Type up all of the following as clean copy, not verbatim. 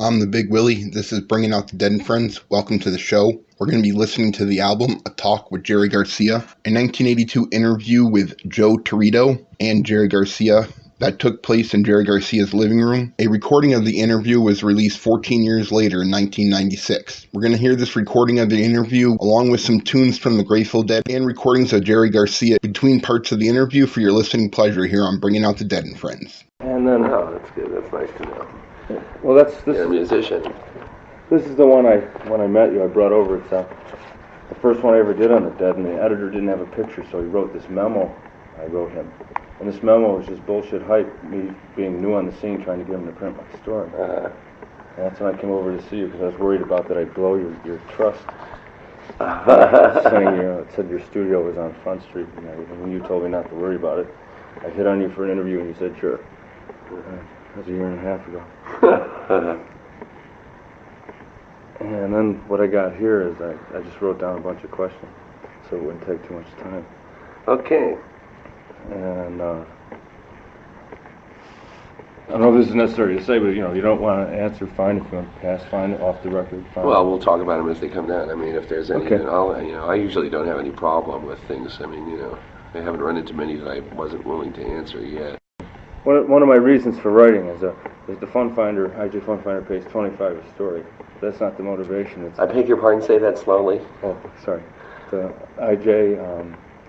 I'm the Big Willey. This is Bringing Out the Dead and Friends. Welcome to the show. We're going to be listening to the album, A Talk with Jerry Garcia, a 1982 interview with Joe Torito and Jerry Garcia that took place in Jerry Garcia's living room. A recording of the interview was released 14 years later in 1996. We're going to hear this recording of the interview along with some tunes from the Grateful Dead and recordings of Jerry Garcia between parts of the interview for your listening pleasure here on Bringing Out the Dead and Friends. And then, oh, that's good. That's nice to know. Well, this. You're a musician. This is the one when I met you, I brought over. It's the first one I ever did on the Dead, and the editor didn't have a picture, so he wrote this memo. I wrote him, and this memo was just bullshit hype. Me being new on the scene, trying to get him to print my story. And that's when I came over to see you because I was worried about that I'd blow your trust. Saying, it said your studio was on Front Street, and when you told me not to worry about it, I hit on you for an interview, and you said sure. That was a year and a half ago. And then what I got here is I just wrote down a bunch of questions so it wouldn't take too much time. Okay. And I don't know if this is necessary to say, but you don't want to answer, fine. If you want to pass, fine. Off the record, fine. Well, we'll talk about them as they come down. I mean, if there's any, okay. I usually don't have any problem with things. I mean, I haven't run into many that I wasn't willing to answer yet. One of my reasons for writing is the Fun Finder, IJ Fun Finder pays $25 a story. That's not the motivation. I beg your pardon, say that slowly. Oh, sorry. The IJ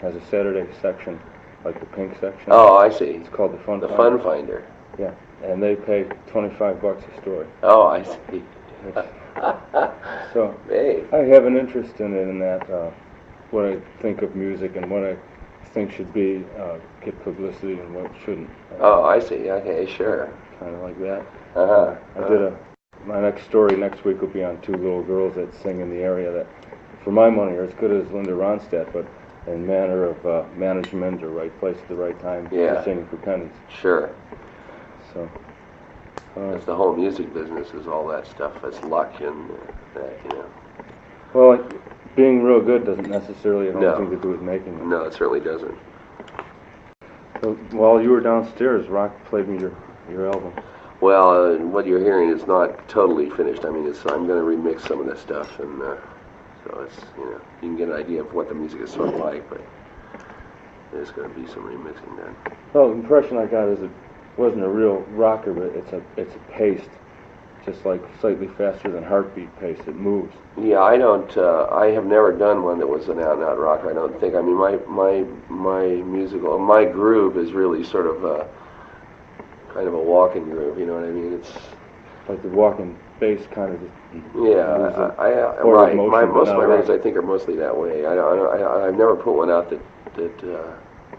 has a Saturday section, like the pink section. Oh, I see. It's called the Fun Finder. The Fun Finder. Yeah, and they pay $25 a story. Oh, I see. So hey. I have an interest in it, in that what I think of music and what I think should be get publicity and what shouldn't. Oh, I see. Okay, sure. Kind of like that. I did my next story next week will be on two little girls that sing in the area that, for my money, are as good as Linda Ronstadt, but in manner of management or right place at the right time, singing for pennies. Sure. So. Because the whole music business is all that stuff. It's luck and that, Well, being real good doesn't necessarily have anything to do with making it. No, it certainly doesn't. So while you were downstairs, Rock played me your album. Well, what you're hearing is not totally finished. I mean, I'm going to remix some of this stuff, and so it's you can get an idea of what the music is sort of like, but there's going to be some remixing done. Well, the impression I got is it wasn't a real rocker, but it's a paced, just like slightly faster than heartbeat pace. It moves. Yeah, I have never done one that was an out-and-out rocker. I don't think. I mean, my groove is really sort of kind of a walking groove. You know what I mean? It's like the walking bass kind of. Right. Most of my records, I think, are mostly that way. I've never put one out that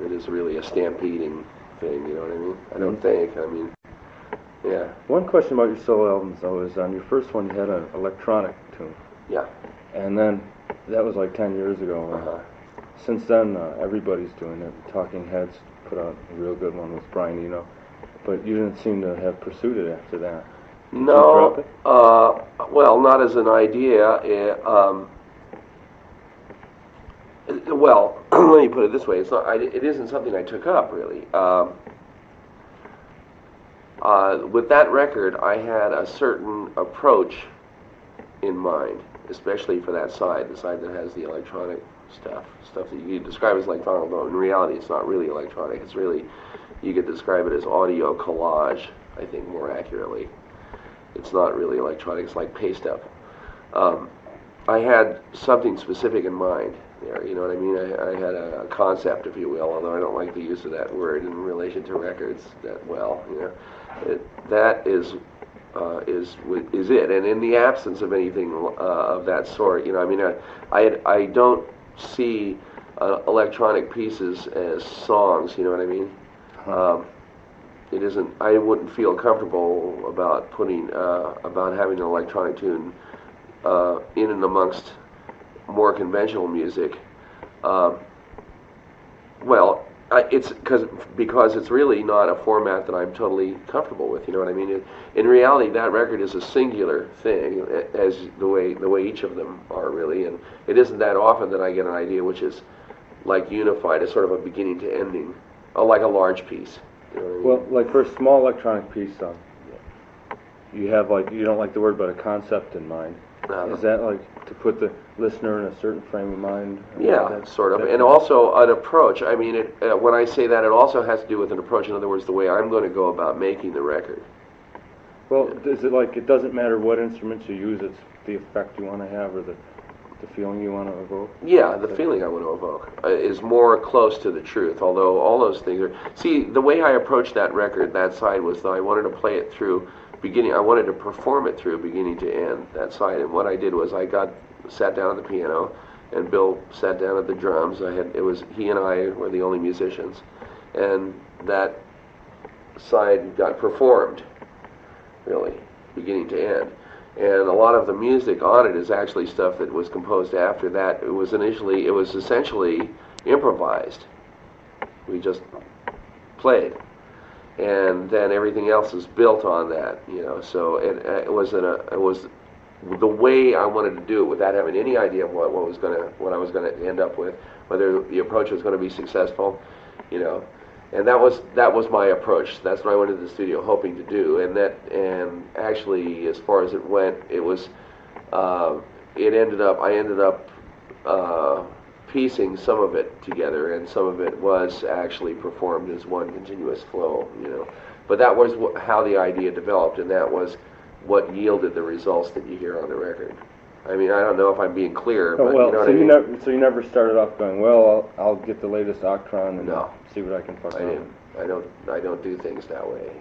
is really a stampeding thing. You know what I mean? I don't think. I mean. Yeah. One question about your solo albums, though, is on your first one you had an electronic tune. Yeah. And then that was like 10 years ago. Since then, everybody's doing it. Talking Heads put out a real good one with Brian Eno, but you didn't seem to have pursued it after that. Did you drop it? Well, not as an idea. Well, let me put it this way: it isn't something I took up really. With that record, I had a certain approach in mind, especially for that side, the side that has the electronic stuff that you describe as electronic, though in reality it's not really electronic. It's really, you could describe it as audio collage, I think, more accurately. It's not really electronic, it's like paste up. I had something specific in mind there, you know what I mean? I had a concept, if you will, although I don't like the use of that word in relation to records that well, that is it. And in the absence of anything of that sort, I don't see electronic pieces as songs, you know what I mean? It isn't. I wouldn't feel comfortable about having an electronic tune in and amongst more conventional music. It's because it's really not a format that I'm totally comfortable with. You know what I mean? In reality, that record is a singular thing, as the way each of them are really, and it isn't that often that I get an idea which is like unified as sort of a beginning to ending, like a large piece. You know what I mean? Well, like for a small electronic piece, you have like, you don't like the word, but a concept in mind. Is that like to put the listener in a certain frame of mind? Yeah, sort of. And also an approach. I mean, when I say that, it also has to do with an approach. In other words, the way I'm going to go about making the record. Well, is it like it doesn't matter what instruments you use, it's the effect you want to have or the feeling you want to evoke? Yeah, the feeling I want to evoke is more close to the truth, although all those things are... See, the way I approached that record, that side, was that I wanted to play it through I wanted to perform it through beginning to end, that side. And what I did was sat down at the piano, and Bill sat down at the drums. He and I were the only musicians. And that side got performed, really, beginning to end. And a lot of the music on it is actually stuff that was composed after that. It was essentially improvised. We just played, and then everything else is built on that, So it was the way I wanted to do it, without having any idea of what I was gonna end up with, whether the approach was going to be successful, And that was my approach. That's what I went into the studio hoping to do. And actually, as far as it went, I ended up piecing some of it together, and some of it was actually performed as one continuous flow, But that was how the idea developed, and that was what yielded the results that you hear on the record. I mean, I don't know if I'm being clear, but well, you know what I mean? So you never started off going, well, I'll get the latest Octron and see what I can fuck around. I don't do things that way,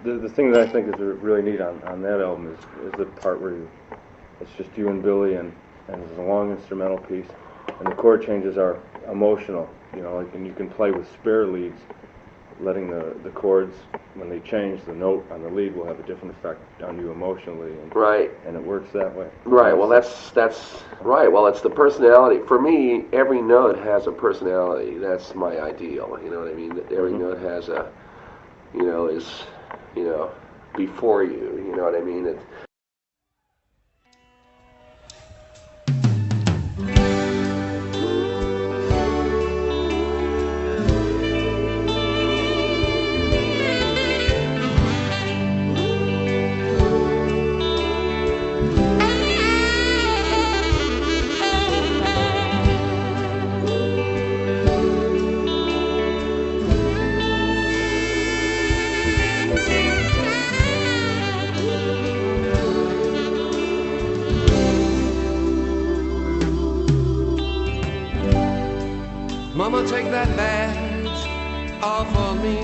The thing that I think is really neat on that album is the part where it's just you and Billy, and it's a long instrumental piece, and the chord changes are emotional, and you can play with spare leads, letting the chords, when they change, the note on the lead will have a different effect on you emotionally, and it works that way. Right. Well, that's right. Well, it's the personality. For me, every note has a personality. That's my ideal. You know what I mean? That every note has is before you. You know what I mean? Mama, take that badge off of me.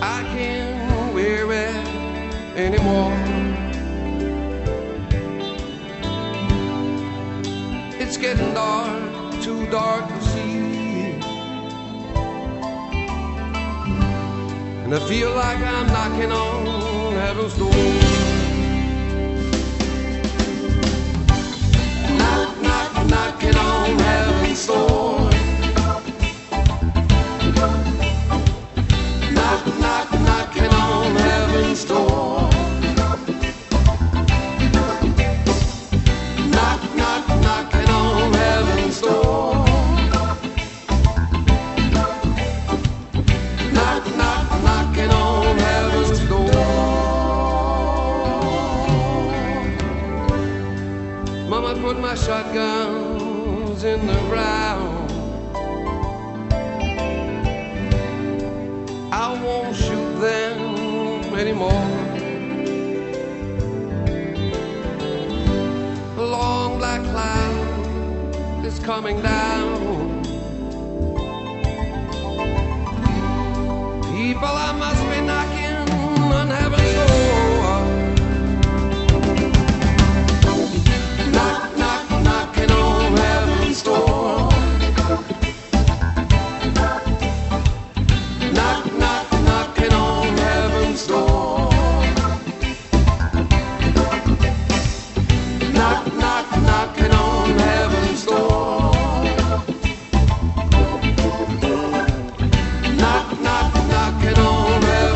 I can't wear it anymore. It's getting dark, too dark to see, and I feel like I'm knocking on heaven's door. Knocking on heaven's door. Knocking on heaven's door. Knocking on heaven's door. Knocking on heaven's door. Mama, put my shotguns in the ground. I won't shoot them anymore. A long black cloud is coming down. People, I must be knocking on heaven's door. Knocking on heaven's door. Knocking on heaven's door. Knocking on heaven's door. Knocking on heaven's door.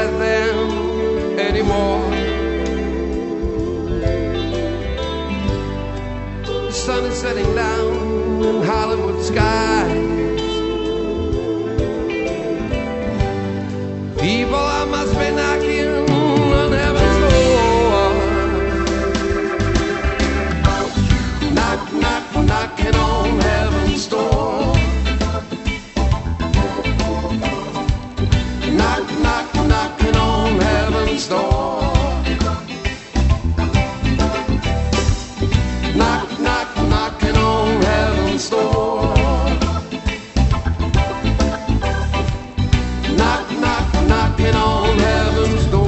right then anymore. The sun is setting down in Hollywood skies. People, I must be knocking on heaven's door. Knock, knock, knocking on heaven's door. Knock, knock, knocking on heaven's door. Knock, knock, knocking on heaven's door. Knock, knock, knocking on heaven's door.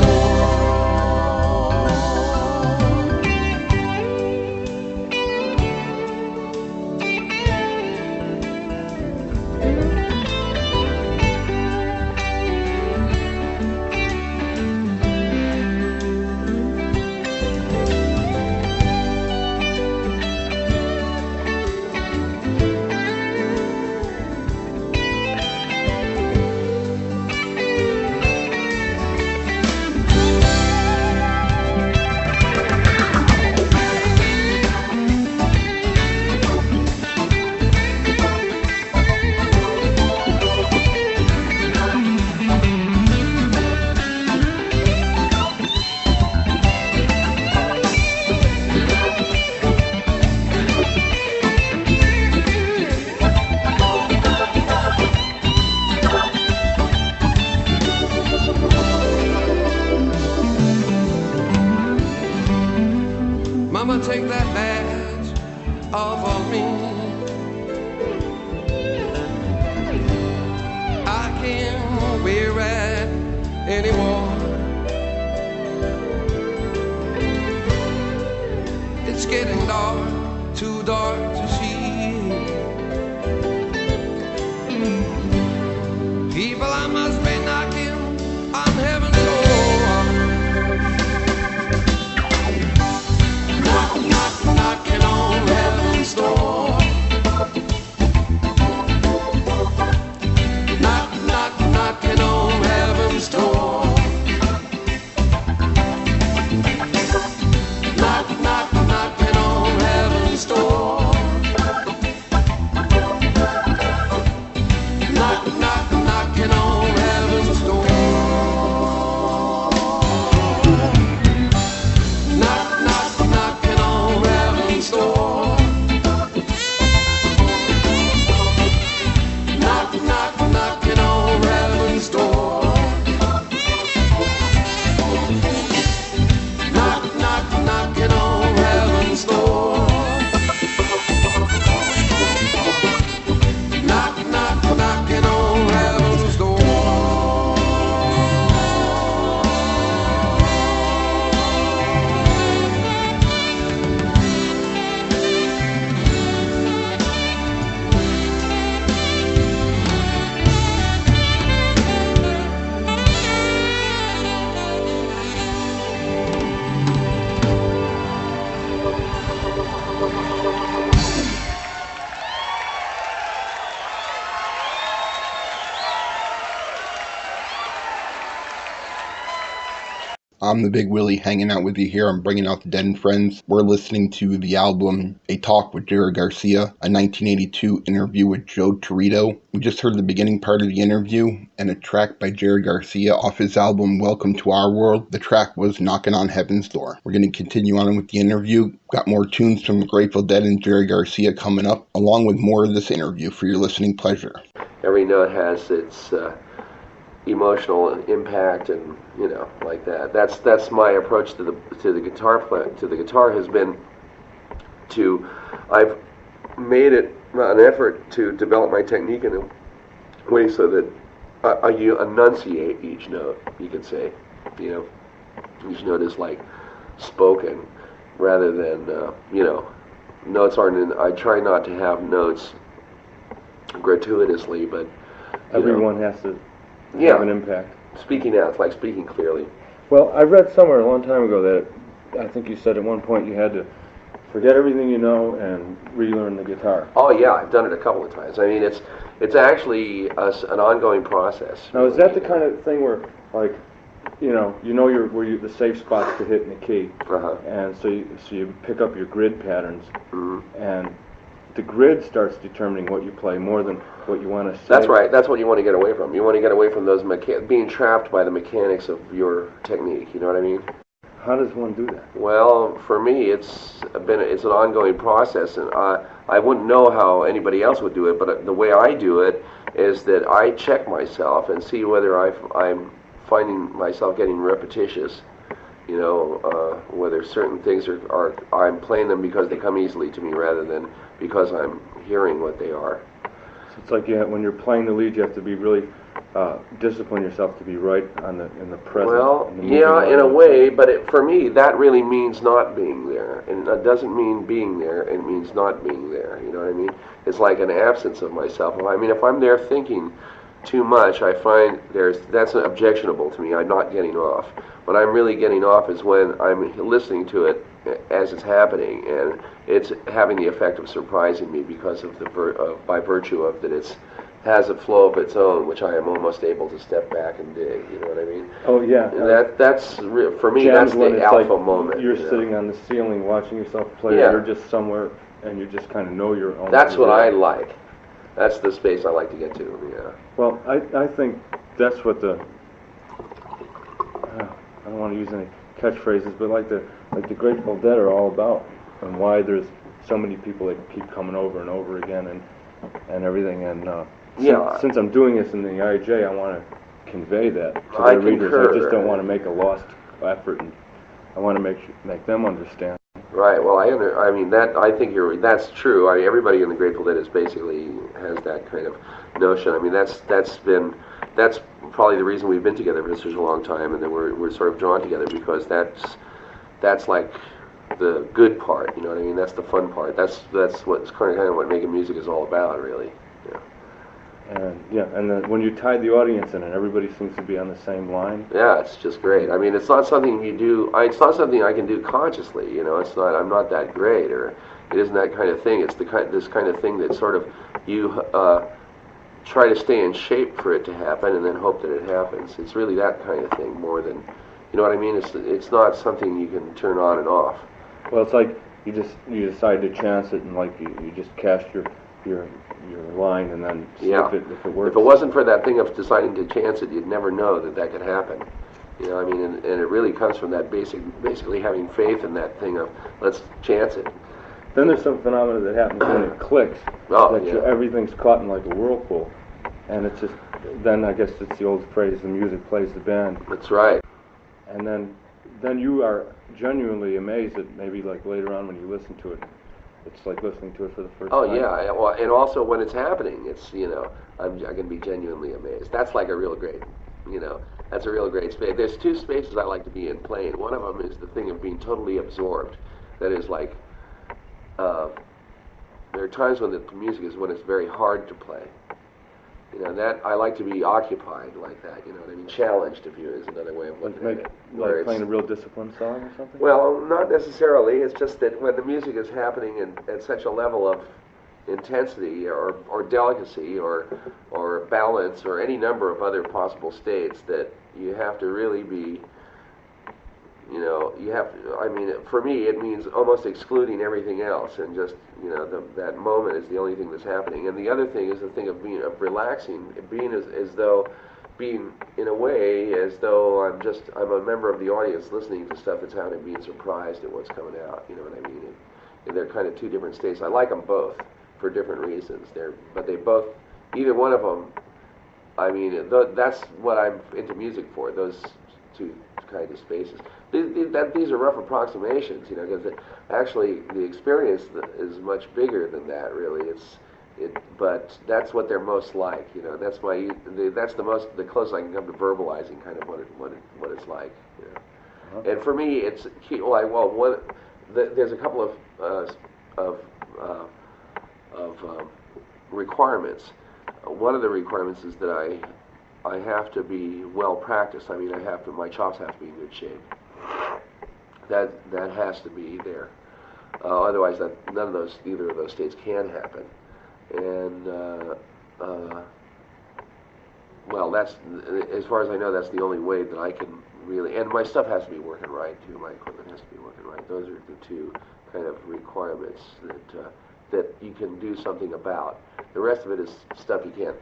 Mama, take that badge off of me. I can't wear it anymore. It's getting dark, too dark to see. People, I must be knocking on heaven's door. Knock, knock, knocking on heaven's door. Knock, knock, knocking on heaven's door. Knock, knock, knocking on heaven's door. Knock, knock, knocking on heaven's door. Knock, knock, knocking on heaven's door. Knock, knock, knocking on heaven's door. Knock, knock, knocking on heaven's door. Knock, knock, knocking on heaven's door. I'm the Big Willie hanging out with you here. I'm bringing out the Dead and Friends. We're listening to the album A Talk with Jerry Garcia, a 1982 interview with Joe Torito. We just heard the beginning part of the interview and a track by Jerry Garcia off his album Welcome to Our World. The track was Knocking on Heaven's Door. We're going to continue on with the interview. Got more tunes from the Grateful Dead and Jerry Garcia coming up, along with more of this interview for your listening pleasure. Every note has its emotional impact, and like that. That's my approach to the guitar play. To the guitar has been to I've made it an effort to develop my technique in a way so that you enunciate each note. You could say, each note is like spoken rather than notes aren't in. I try not to have notes gratuitously, but everyone has to have an impact. Speaking out, it's like speaking clearly. Well, I read somewhere a long time ago that I think you said at one point you had to forget everything you know and relearn the guitar. Oh yeah, I've done it a couple of times. I mean, it's actually an ongoing process. Now, is that the kind of thing where, like, the safe spots to hit in the key, and so you pick up your grid patterns, and the grid starts determining what you play more than what you want to say. That's right. That's what you want to get away from. You want to get away from those being trapped by the mechanics of your technique. You know what I mean? How does one do that? Well, for me, it's an ongoing process, and I wouldn't know how anybody else would do it. But the way I do it is that I check myself and see whether I'm finding myself getting repetitious. Whether certain things are I'm playing them because they come easily to me rather than because I'm hearing what they are. So it's like when you're playing the lead, you have to be really discipline yourself to be right in the present. Well, yeah, in a way, but for me, that really means not being there, and it doesn't mean being there. It means not being there. You know what I mean? It's like an absence of myself. If I'm there thinking too much, I find that's objectionable to me. I'm not getting off. When I'm really getting off is when I'm listening to it as it's happening, and it's having the effect of surprising me because of by virtue of that it has a flow of its own, which I am almost able to step back and dig. You know what I mean? Oh yeah. That's for me. That's the alpha moment. You're sitting on the ceiling watching yourself play. Yeah. Or you're just somewhere and you just kind of know your own. That's what I like. That's the space I like to get to. Yeah. Well, I think that's what I don't want to use any catchphrases, but like the Grateful Dead are all about, and why there's so many people that keep coming over and over again and everything. And since I'm doing this in the IJ, I want to convey that to the readers. I just don't want to make a lost effort, and I want to make them understand. Right. Well, I think that's true. Everybody in the Grateful Dead basically has that kind of notion. That's probably the reason we've been together for such a long time, and that we're sort of drawn together, because that's like the good part. You know what I mean? That's the fun part. That's what's kind of what making music is all about, really. Yeah. And then when you tie the audience in and everybody seems to be on the same line. Yeah, it's just great. It's not something you do. It's not something I can do consciously. It's not. I'm not that great, or it isn't that kind of thing. It's this kind of thing that sort of you try to stay in shape for it to happen, and then hope that it happens. It's really that kind of thing more than, you know what I mean? It's not something you can turn on and off. Well, it's like you decide to chance it, and like you just cast your line, and then see if it works. If it wasn't for that thing of deciding to chance it, you'd never know that could happen. And it really comes from that basically having faith in that thing of let's chance it. Then there's some phenomena that happens when it clicks. Everything's caught in like a whirlpool, and it's just then I guess it's the old phrase: the music plays the band. That's right. And then you are genuinely amazed that maybe like later on when you listen to it, it's like listening to it for the first time. Oh yeah, well, and also when it's happening, it's I can be genuinely amazed. That's like a real great, that's a real great space. There's two spaces I like to be in playing. One of them is the thing of being totally absorbed. That is like, there are times when the music is when it's very hard to play. That I like to be occupied like that. You know what I mean? Challenged, if you is another way of looking at it. Like playing a real disciplined song or something? Well, not necessarily. It's just that when the music is happening at such a level of intensity or delicacy or balance or any number of other possible states, that you have to really be, you have to, for me it means almost excluding everything else, and just, that moment is the only thing that's happening. And the other thing is the thing of relaxing, being as though, being in a way as though I'm a member of the audience listening to stuff that's happening, being surprised at what's coming out, you know what I mean? And they're kind of two different states. I like them both for different reasons. But they both, either one of them, that's what I'm into music for, those two kind of spaces. These are rough approximations, because actually the experience is much bigger than that, really. But that's what they're most like, That's the closest I can come to verbalizing kind of what it's like. Uh-huh. And for me, it's key. There's a couple of requirements. One of the requirements is that I have to be well practiced. My chops have to be in good shape. That has to be there. Otherwise, either of those states can happen. And that's, as far as I know, that's the only way that I can really, and my stuff has to be working right too. My equipment has to be working right. Those are the two kind of requirements that you can do something about. The rest of it is stuff you can't,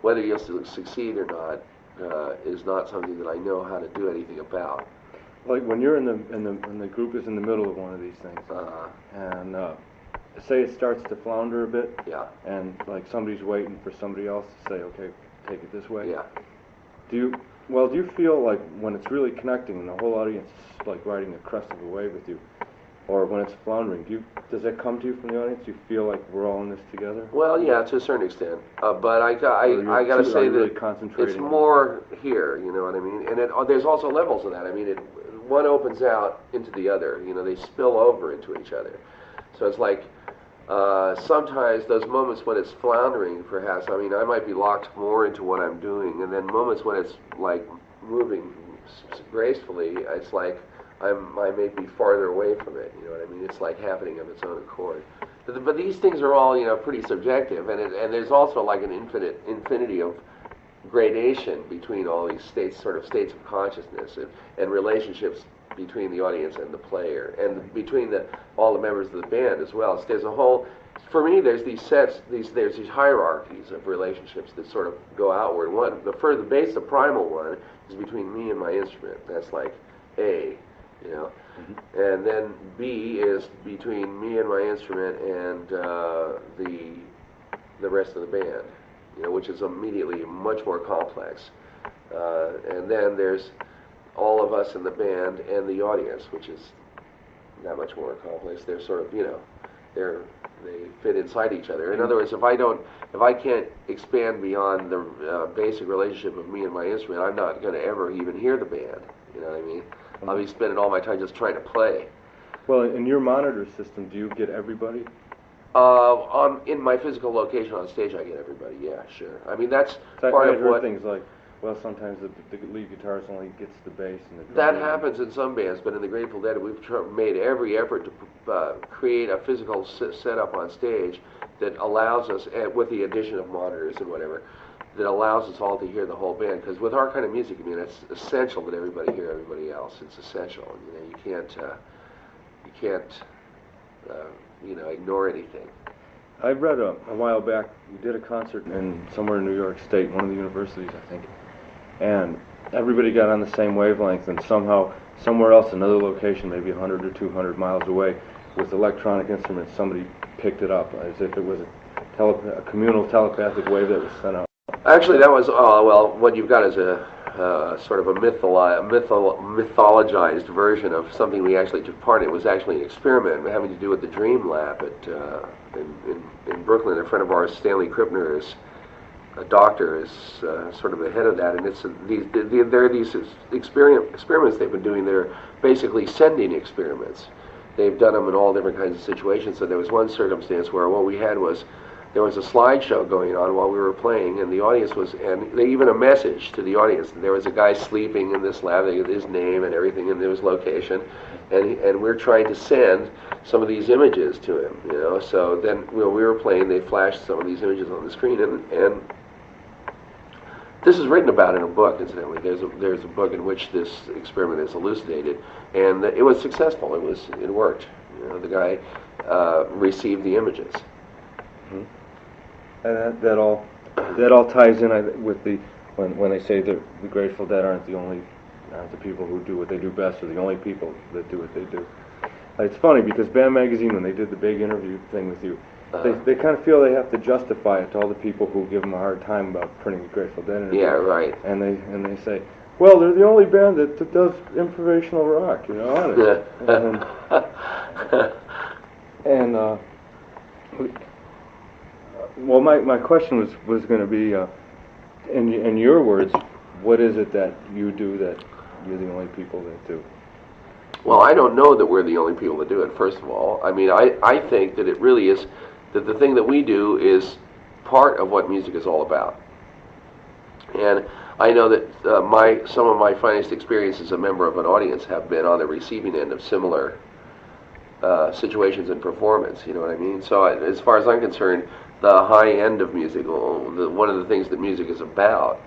whether you'll succeed or not is not something that I know how to do anything about. Like when you're when the group is in the middle of one of these things, and say it starts to flounder a bit, yeah, and like somebody's waiting for somebody else to say, okay, take it this way. Yeah. Do you feel like when it's really connecting and the whole audience is like riding the crest of a wave with you, or when it's floundering, does that come to you from the audience? Do you feel like we're all in this together? Well, yeah, to a certain extent. But I got to say really that it's more here, you know what I mean? And there's also levels of that. I mean, one opens out into the other. They spill over into each other. So it's like sometimes those moments when it's floundering, perhaps, I mean, I might be locked more into what I'm doing, and then moments when it's like moving gracefully, it's like I may be farther away from it, you know what I mean? It's like happening of its own accord. But these things are all, pretty subjective, and there's also like an infinity of gradation between all these states of consciousness and relationships between the audience and the player, and between all the members of the band as well. So there's a whole, for me, there's these hierarchies of relationships that sort of go outward. The primal one is between me and my instrument. That's like A. And then B is between me and my instrument and the rest of the band, which is immediately much more complex. And then there's all of us in the band and the audience, which is that much more complex. They're sort of, they fit inside each other. In other words, if I can't expand beyond the basic relationship of me and my instrument, I'm not going to ever even hear the band. You know what I mean? I'll be spending all my time just trying to play. Well, in your monitor system, do you get everybody? In my physical location on stage, I get everybody. Yeah, sure. I mean, that's part of I've heard what. things like, well, sometimes the lead guitarist only gets the bass and the drum. That happens in some bands, but in the Grateful Dead, we've made every effort to create a physical setup on stage that allows us, with the addition of monitors and whatever, that allows us all to hear the whole band. Because with our kind of music, I mean, it's essential that everybody hear everybody else. It's essential. You can't ignore anything. I read a while back, you did a concert in somewhere in New York State, one of the universities, I think, and everybody got on the same wavelength, and somehow, somewhere else, another location, maybe 100 or 200 miles away, with electronic instruments, somebody picked it up as if it was a communal telepathic wave that was sent out. Actually, that was, what you've got is a sort of a mythologized version of something we actually took part in. It was actually an experiment having to do with the Dream Lab in Brooklyn. A friend of ours, Stanley Krippner, is a doctor, is sort of the head of that, and there are these experiments they've been doing that are basically sending experiments. They've done them in all different kinds of situations. So there was one circumstance where what we had was there was a slideshow going on while we were playing, and the audience and even a message to the audience. There was a guy sleeping in this lab, his name and everything, and his location, and we're trying to send some of these images to him, So then when we were playing, they flashed some of these images on the screen, and this is written about in a book, incidentally. There's a book in which this experiment is elucidated, and it was successful. It worked. The guy received the images. Mm-hmm. And that all ties in with when they say that the Grateful Dead aren't the people who do what they do best, or the only people that do what they do. It's funny because Band Magazine, when they did the big interview thing with you, they kind of feel they have to justify it to all the people who give them a hard time about printing the Grateful Dead interview. Yeah, right. And they say, well, they're the only band that does improvisational rock, Well, my question was going to be, in your words, what is it that you do that you're the only people that do? Well, I don't know that we're the only people that do it, first of all. I mean, I think that it really is, that the thing that we do is part of what music is all about. And I know that some of my finest experiences as a member of an audience have been on the receiving end of similar situations in performance, you know what I mean? So as far as I'm concerned, the high end of music, one of the things that music is about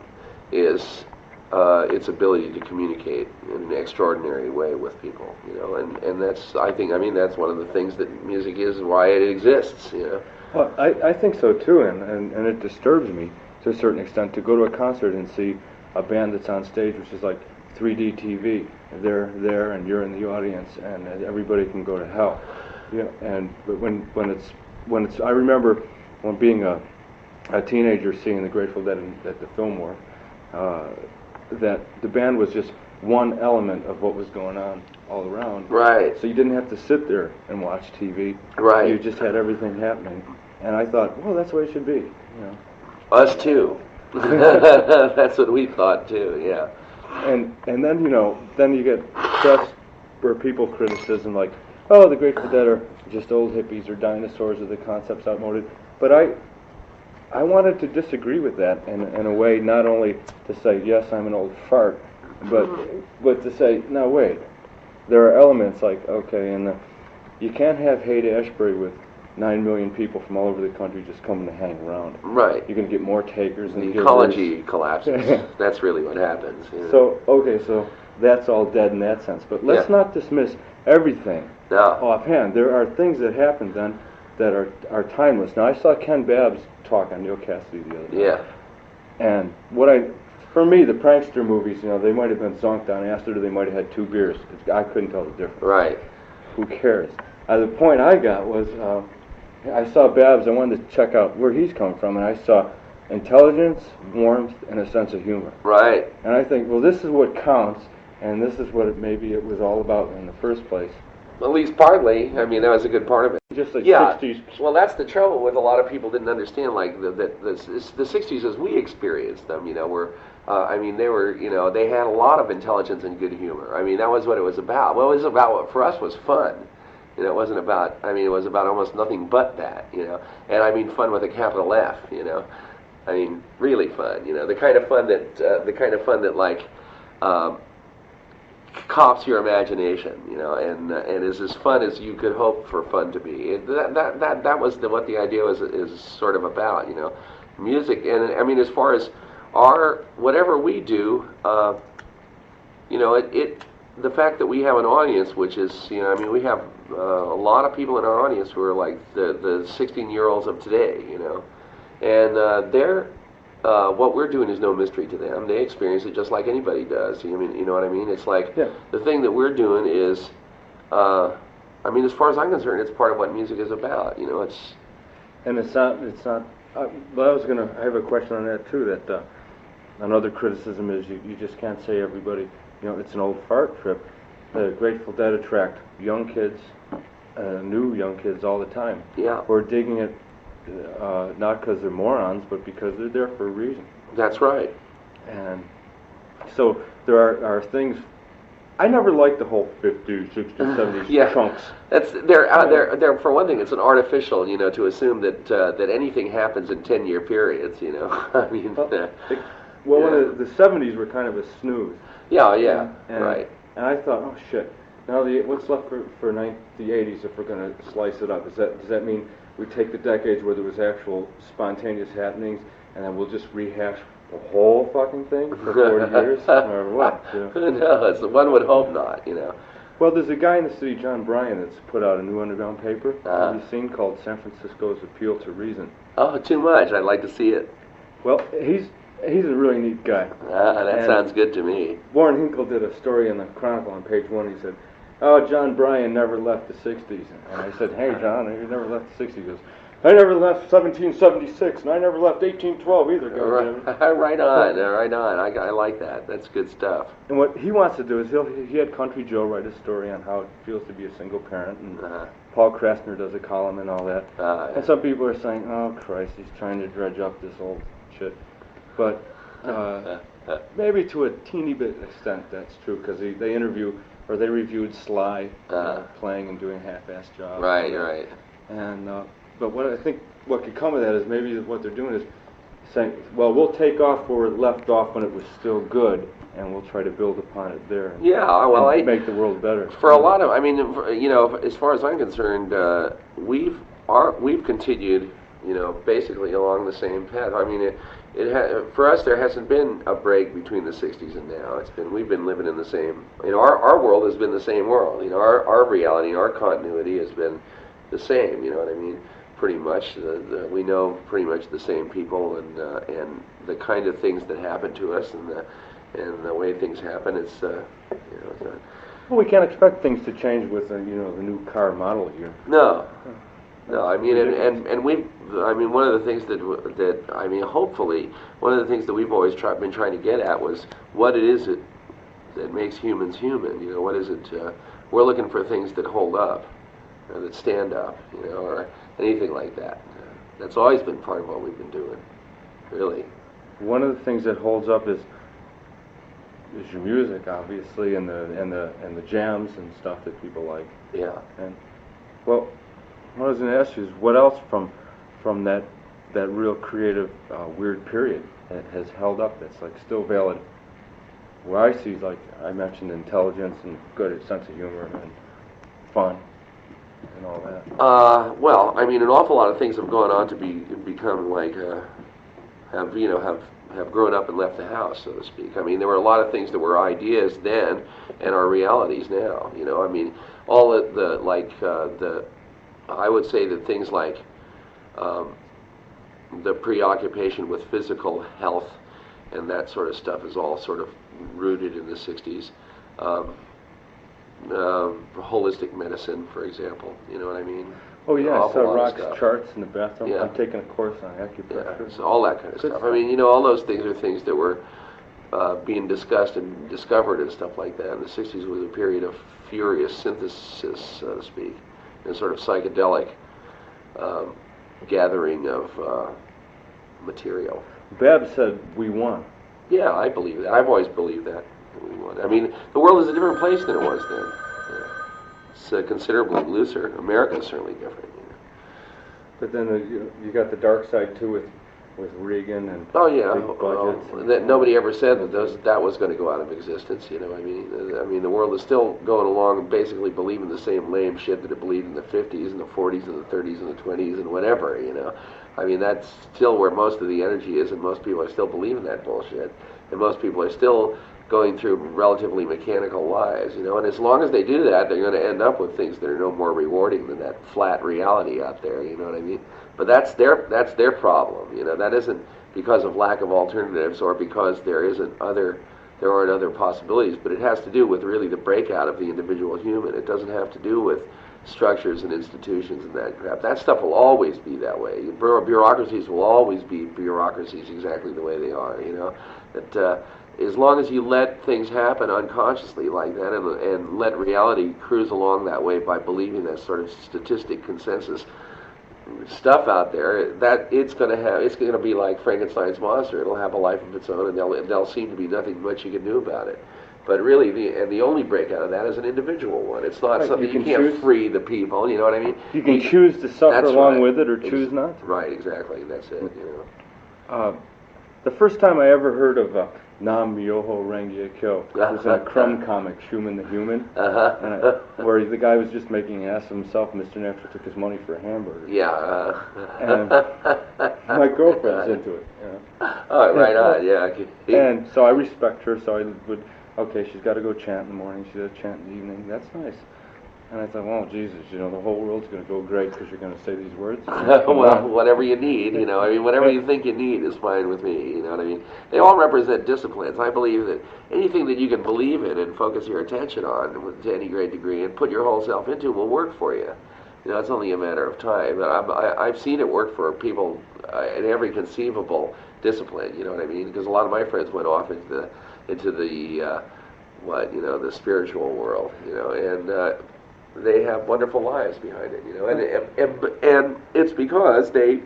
is its ability to communicate in an extraordinary way with people, you know, and that's, I mean, that's one of the things that music is, why it exists, you know. Well, I think so too, and it disturbs me to a certain extent to go to a concert and see a band that's on stage, which is like 3D TV. They're there, and you're in the audience, and everybody can go to hell. Yeah, but when it's I remember when being a teenager seeing the Grateful Dead at the Fillmore, that the band was just one element of what was going on all around. Right. So you didn't have to sit there and watch TV. Right. You just had everything happening. And I thought, well, that's the way it should be. You know. Us too. That's what we thought too. Yeah. And then, you know, then you get press or people criticism like, oh, the Grateful Dead are just old hippies or dinosaurs, or the concept's outmoded. But I wanted to disagree with that in a way, not only to say, yes, I'm an old fart, but to say, no, wait, there are elements like, okay, and you can't have Haight-Ashbury with 9 million people from all over the country just coming to hang around. Right. You're going to get more takers and the ecology collapses. That's really what happens. You know? So, okay, so that's all dead in that sense. But let's not dismiss everything offhand. There are things that happen then that are timeless. Now, I saw Ken Babbs talk on Neil Cassidy the other day. Yeah. And for me, the prankster movies, you know, they might have been zonked on acid or they might have had 2 beers. I couldn't tell the difference. Right. Who cares? The point I got was, I saw Babbs, I wanted to check out where he's come from, and I saw intelligence, warmth, and a sense of humor. Right. And I think, well, this is what counts, and this is what maybe it was all about in the first place. At least partly. I mean, that was a good part of it. Just the 60s. Well, that's the trouble with a lot of people didn't understand, like, the 60s as we experienced them, you know, were, I mean, they were, you know, they had a lot of intelligence and good humor. I mean, that was what it was about. What it was about, what for us was fun. You know, it wasn't about, I mean, it was about almost nothing but that, you know. And I mean fun with a capital F, you know. I mean, really fun, you know. The kind of fun that, like, cops your imagination, you know, and is as fun as you could hope for fun to be. That was what the idea is sort of about, you know. Music, and I mean, as far as whatever we do, you know, the fact that we have an audience, which is, you know, I mean, we have a lot of people in our audience who are like the 16-year-olds of today, you know, and what we're doing is no mystery to them. They experience it just like anybody does. You know what I mean? It's like the thing that we're doing is, I mean, as far as I'm concerned, it's part of what music is about. You know, it's not. Well, I have a question on that too. That another criticism is you just can't say everybody. You know, it's an old fart trip. The Grateful Dead attract young kids, new young kids all the time. Yeah. Who are digging it, not because they're morons, but because they're there for a reason. That's right. And so there are things. I never liked the whole 50s, 60s, 70s chunks. They're for one thing, it's an artificial, you know, to assume that anything happens in 10-year periods, you know. I mean, the 70s were kind of a snooze. Yeah, right. And I thought, oh shit. Now what's left for the 80s if we're going to slice it up? Does that mean we take the decades where there was actual spontaneous happenings and then we'll just rehash the whole fucking thing for 40 years or what? You know? Who knows? One would hope not, you know. Well, there's a guy in the city, John Bryan, that's put out a new underground paper have you seen, called San Francisco's Appeal to Reason. Oh, too much. I'd like to see it. Well, he's a really neat guy. That sounds good to me. Warren Hinkle did a story in the Chronicle on page 1. He said, oh, John Bryan never left the 60s. And I said, hey, John, you never left the 60s. He goes, I never left 1776, and I never left 1812 either. Right on. I like that. That's good stuff. And what he wants to do is he had Country Joe write a story on how it feels to be a single parent, and Paul Krasner does a column and all that. And some people are saying, oh, Christ, he's trying to dredge up this old shit. But maybe to a teeny bit extent that's true, because they reviewed Sly playing and doing half-assed jobs. Right. And but what I think what could come of that is maybe what they're doing is saying, well, we'll take off where it left off when it was still good, and we'll try to build upon it there. And make the world better. For a lot of, I mean, you know, as far as I'm concerned, we've continued, you know, basically along the same path. I mean, for us, there hasn't been a break between the 60s and now. We've been living in the same, our world has been the same world. Our reality, our continuity has been the same, you know what I mean? Pretty much. We know pretty much the same people, and the kind of things that happen to us, and the way things happen, it's not. Well, we can't expect things to change with the new car model here. No. No, I mean, and one of the things that hopefully, one of the things that we've always been trying to get at was what it is that makes humans human. What is it? We're looking for things that hold up, that stand up, or anything like that. That's always been part of what we've been doing, really. One of the things that holds up is your music, obviously, and the jams and stuff that people like. Yeah. And well, what I was going to ask you is, what else from that real creative weird period that has held up that's like still valid? What I see is, like I mentioned, intelligence and good sense of humor and fun and all that. Well, I mean, an awful lot of things have gone on to become like have grown up and left the house, so to speak. I mean, there were a lot of things that were ideas then and are realities now. I mean, all I would say that things like the preoccupation with physical health and that sort of stuff is all sort of rooted in the 60s. Holistic medicine, for example, you know what I mean? Oh yeah, I saw Rock's charts in the bathroom. Yeah. I'm taking a course on acupressure. Yeah, so all that kind of stuff. I mean, all those things are things that were being discussed and discovered and stuff like that. And the 60s was a period of furious synthesis, so to speak, and sort of psychedelic gathering of material. Bab said we won. Yeah, I believe that. I've always believed that. We won. I mean, the world is a different place than it was then. It's considerably looser. America is certainly different. But then you got the dark side too with Reagan and big budgets. That nobody ever said that was going to go out of existence. I mean, the world is still going along and basically believing the same lame shit that it believed in the 50s and the 40s and the 30s and the 20s and whatever. I mean, that's still where most of the energy is, and most people are still believing that bullshit, and most people are still going through relatively mechanical lives, and as long as they do that, they're going to end up with things that are no more rewarding than that flat reality out there, you know what I mean? But that's their problem, that isn't because of lack of alternatives or because there aren't other possibilities, but it has to do with really the breakout of the individual human. It doesn't have to do with structures and institutions and that crap. That stuff will always be that way. Bureaucracies will always be bureaucracies exactly the way they are, that as long as you let things happen unconsciously like that and let reality cruise along that way by believing that sort of statistic consensus stuff out there, that it's going to be like Frankenstein's monster. It'll have a life of its own, and there'll seem to be nothing much you can do about it. But really, the only breakout of that is an individual one. It's not something you can't free the people. You know what I mean? You can choose to suffer along with it or choose not to. Right, exactly. That's it. The first time I ever heard of Nam Myoho Renge Kyo was in a Crumb comic, Schumann the Human, where the guy was just making an ass of himself. Mr. Natural took his money for a hamburger. Yeah. And my girlfriend's into it. Oh, right on. Yeah. And so I respect her. So I would. Okay, she's got to go chant in the morning. She's got to chant in the evening. That's nice. And I thought, well, Jesus, the whole world's going to go great because you're going to say these words. Well, whatever you need, I mean, whatever you think you need is fine with me, you know what I mean? They all represent disciplines. I believe that anything that you can believe in and focus your attention on to any great degree and put your whole self into will work for you. It's only a matter of time. But I've seen it work for people in every conceivable discipline, you know what I mean? Because a lot of my friends went off into the spiritual world, and they have wonderful lives behind it, and it's because they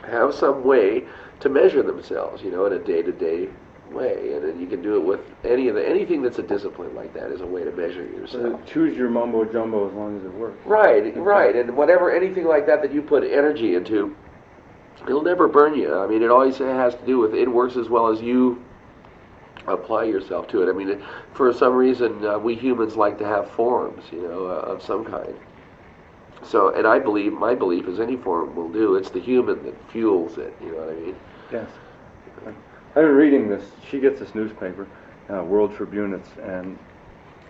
have some way to measure themselves, in a day-to-day way, and then you can do it with anything that's a discipline like that is a way to measure yourself. Choose your mumbo jumbo as long as it works. Right, and anything like that you put energy into, it'll never burn you. I mean, it always has to do with it works as well as you apply yourself to it. I mean, for some reason, we humans like to have forms, of some kind. So, and my belief is any form will do. It's the human that fuels it, you know what I mean? Yes. been reading this. She gets this newspaper, World Tribune, and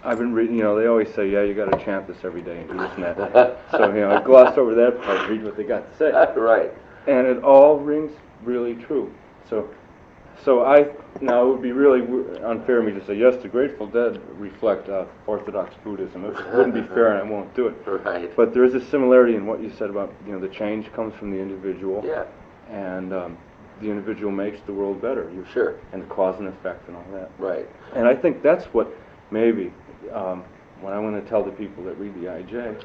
I've been reading. They always say, yeah, you got to chant this every day and do this and that. So I glossed over that part, read what they got to say. Right. And it all rings really true. So now it would be really unfair of me to say, yes, the Grateful Dead reflect Orthodox Buddhism. It wouldn't be fair, and I won't do it. Right. But there is a similarity in what you said about, the change comes from the individual. Yeah. And the individual makes the world better. Sure. And the cause and effect and all that. Right. And I think that's what maybe, when I want to tell the people that read the IJ,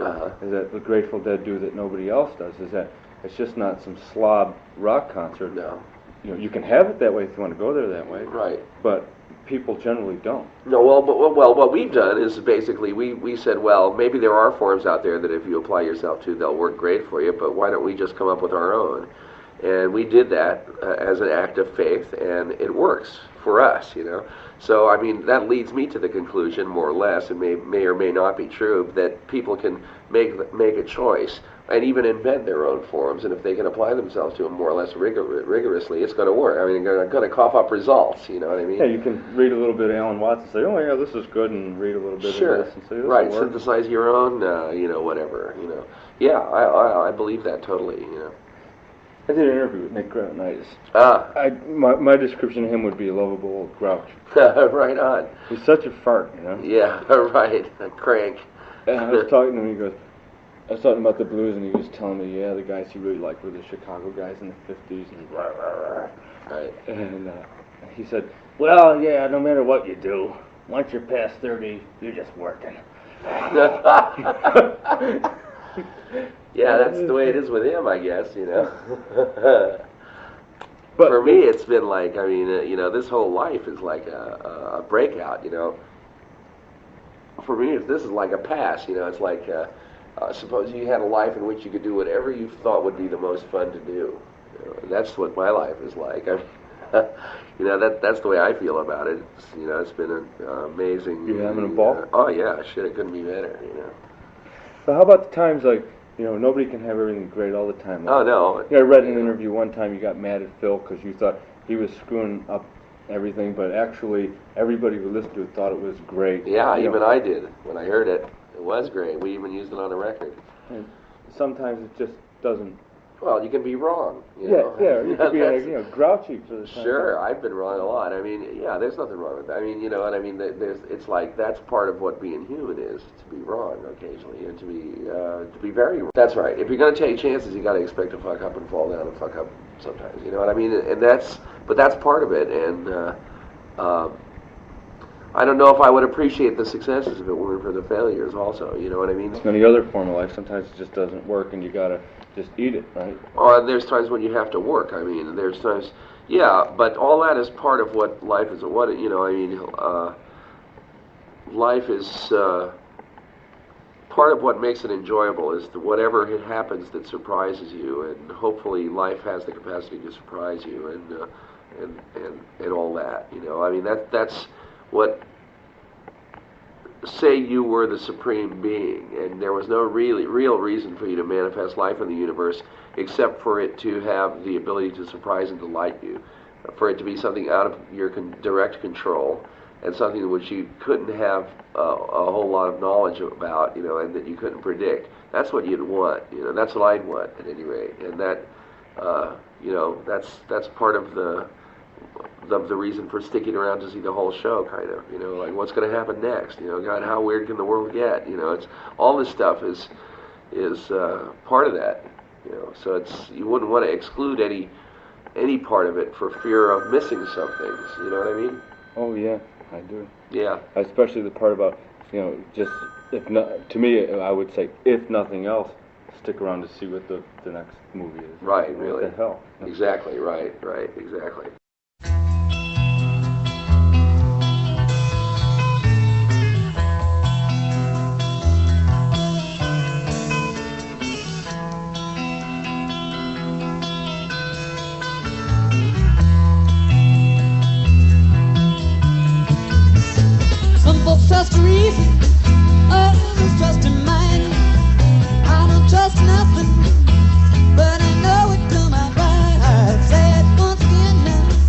is that the Grateful Dead do that nobody else does, is that it's just not some slob rock concert. No. You can have it that way if you want to go there that way. Right. But people generally don't. No, well, what we've done is basically we said, well, maybe there are forms out there that if you apply yourself to, they'll work great for you, but why don't we just come up with our own? And we did that as an act of faith, and it works for us, So, I mean, that leads me to the conclusion, more or less, it may or may not be true, that people can make a choice and even invent their own forms, and if they can apply themselves to them more or less rigorously, it's going to work. I mean, they're going to cough up results, you know what I mean? Yeah, you can read a little bit of Alan Watts and say, oh yeah, this is good, and read a little bit of this and say, this right, will work. synthesize your own, whatever, Yeah, I believe that totally, I did an interview with Nick Granatitis. My description of him would be a lovable old grouch. Right on. He's such a fart, Yeah, right, a crank. And I was talking to him, I was talking about the blues, and he was telling me, yeah, the guys he really liked were the Chicago guys in the 50s, and blah, blah, blah. Right. And he said, well, yeah, no matter what you do, once you're past 30, you're just working. Yeah, that's the way it is with him, I guess, But for me, it's been like, I mean, this whole life is like a breakout, For me, this is like a pass, It's like, suppose you had a life in which you could do whatever you thought would be the most fun to do. That's what my life is like. That's the way I feel about it. It's been an amazing. You having a ball? Oh yeah, shit, it couldn't be better. So how about the times like, nobody can have everything great all the time. Like, oh no. I read in an interview one time you got mad at Phil because you thought he was screwing up everything, but actually everybody who listened to it thought it was great. Yeah, even I did when I heard it. It was great. We even used it on a record. And sometimes it just doesn't. Well, you can be wrong. Yeah, you can be grouchy for the time. Sure, I've been wrong a lot. I mean, yeah, there's nothing wrong with that. I mean, you know what I mean? It's like that's part of what being human is, to be wrong occasionally and to be very wrong. That's right. If you're going to take chances, you got to expect to fuck up and fall down and fuck up sometimes. You know what I mean? And that's part of it. And I don't know if I would appreciate the successes if it weren't for the failures also, you know what I mean? Any other form of life, sometimes it just doesn't work and you gotta just eat it, right? Or there's times when you have to work, I mean, there's times, yeah, but all that is part of what life is, life is, part of what makes it enjoyable is whatever happens that surprises you, and hopefully life has the capacity to surprise you, and all that, you know, I mean, that's what, say you were the supreme being and there was no real reason for you to manifest life in the universe except for it to have the ability to surprise and delight you, for it to be something out of your direct control and something which you couldn't have a whole lot of knowledge about, you know, and that you couldn't predict. That's what you'd want, you know, that's what I'd want at any rate, and that, you know, that's part of the reason for sticking around to see the whole show, kind of, you know, like what's going to happen next, you know, God, how weird can the world get, you know, it's, all this stuff is part of that, you know, so it's, you wouldn't want to exclude any part of it for fear of missing some things, you know what I mean? Oh yeah, I do. Yeah. Especially the part about, you know, just, if not, to me, I would say, if nothing else, stick around to see what the next movie is. Right, what really. the hell? Exactly, right, exactly. Trust reason, others trust in mind. I don't trust nothing, but I know it to my right. I'd say it once again now.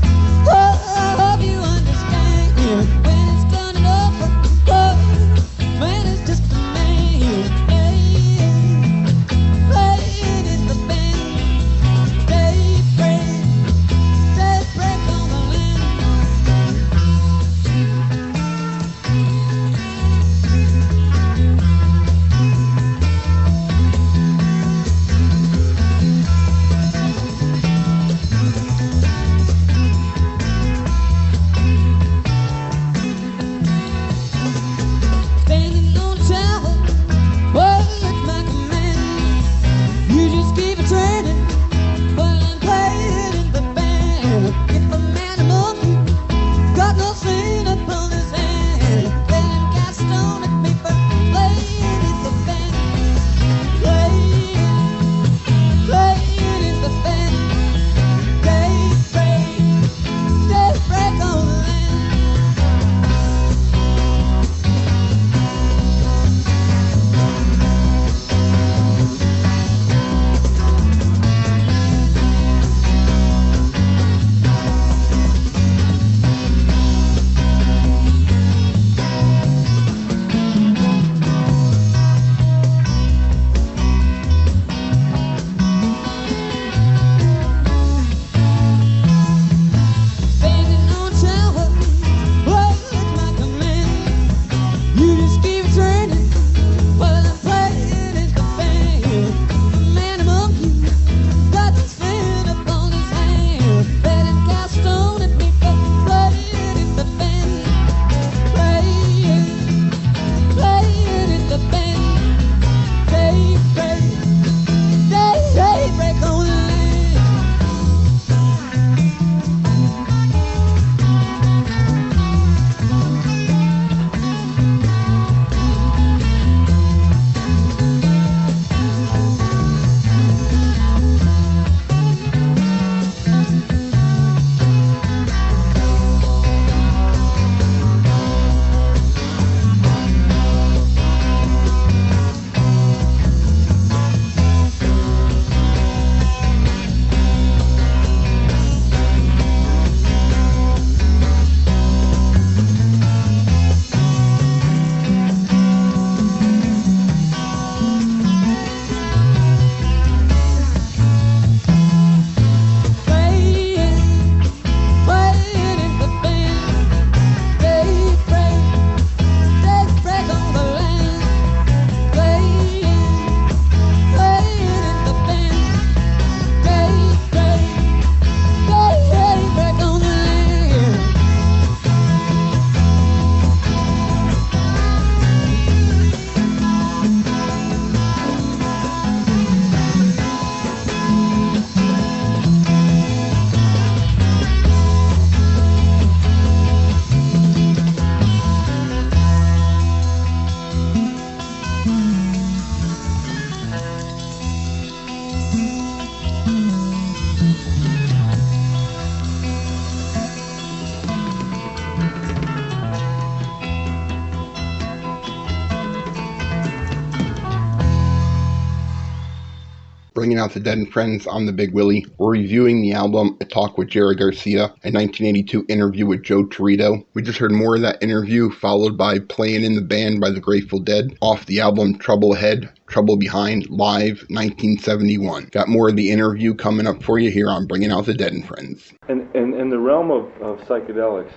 Bringing out the Dead and Friends. I'm the Big Willey. We're reviewing the album A Talk with Jerry Garcia, a 1982 interview with Joe Torito. We just heard more of that interview, followed by Playing in the Band by the Grateful Dead, off the album Trouble Ahead, Trouble Behind, live 1971. Got more of the interview coming up for you here on Bringing Out the Dead and Friends. And in the realm of psychedelics,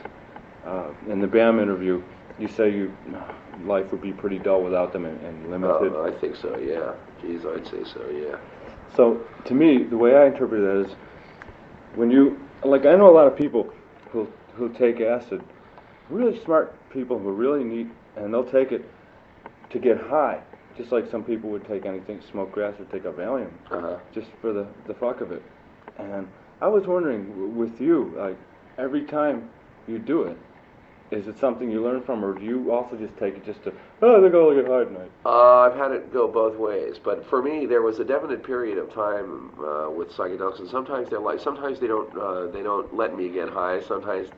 in the BAM interview, you say life would be pretty dull without them and limited. I think so, yeah. Geez, I'd say so, yeah. So, to me, the way I interpret that is, when you, like, I know a lot of people who take acid, really smart people who are really neat, and they'll take it to get high, just like some people would take anything, smoke grass or take a Valium, just for the fuck of it. And I was wondering, with you, like, every time you do it, is it something you learn from, or do you also just take it just to, I think I'll get high tonight? I've had it go both ways, but for me, there was a definite period of time with psychedelics, and sometimes they don't let me get high. Sometimes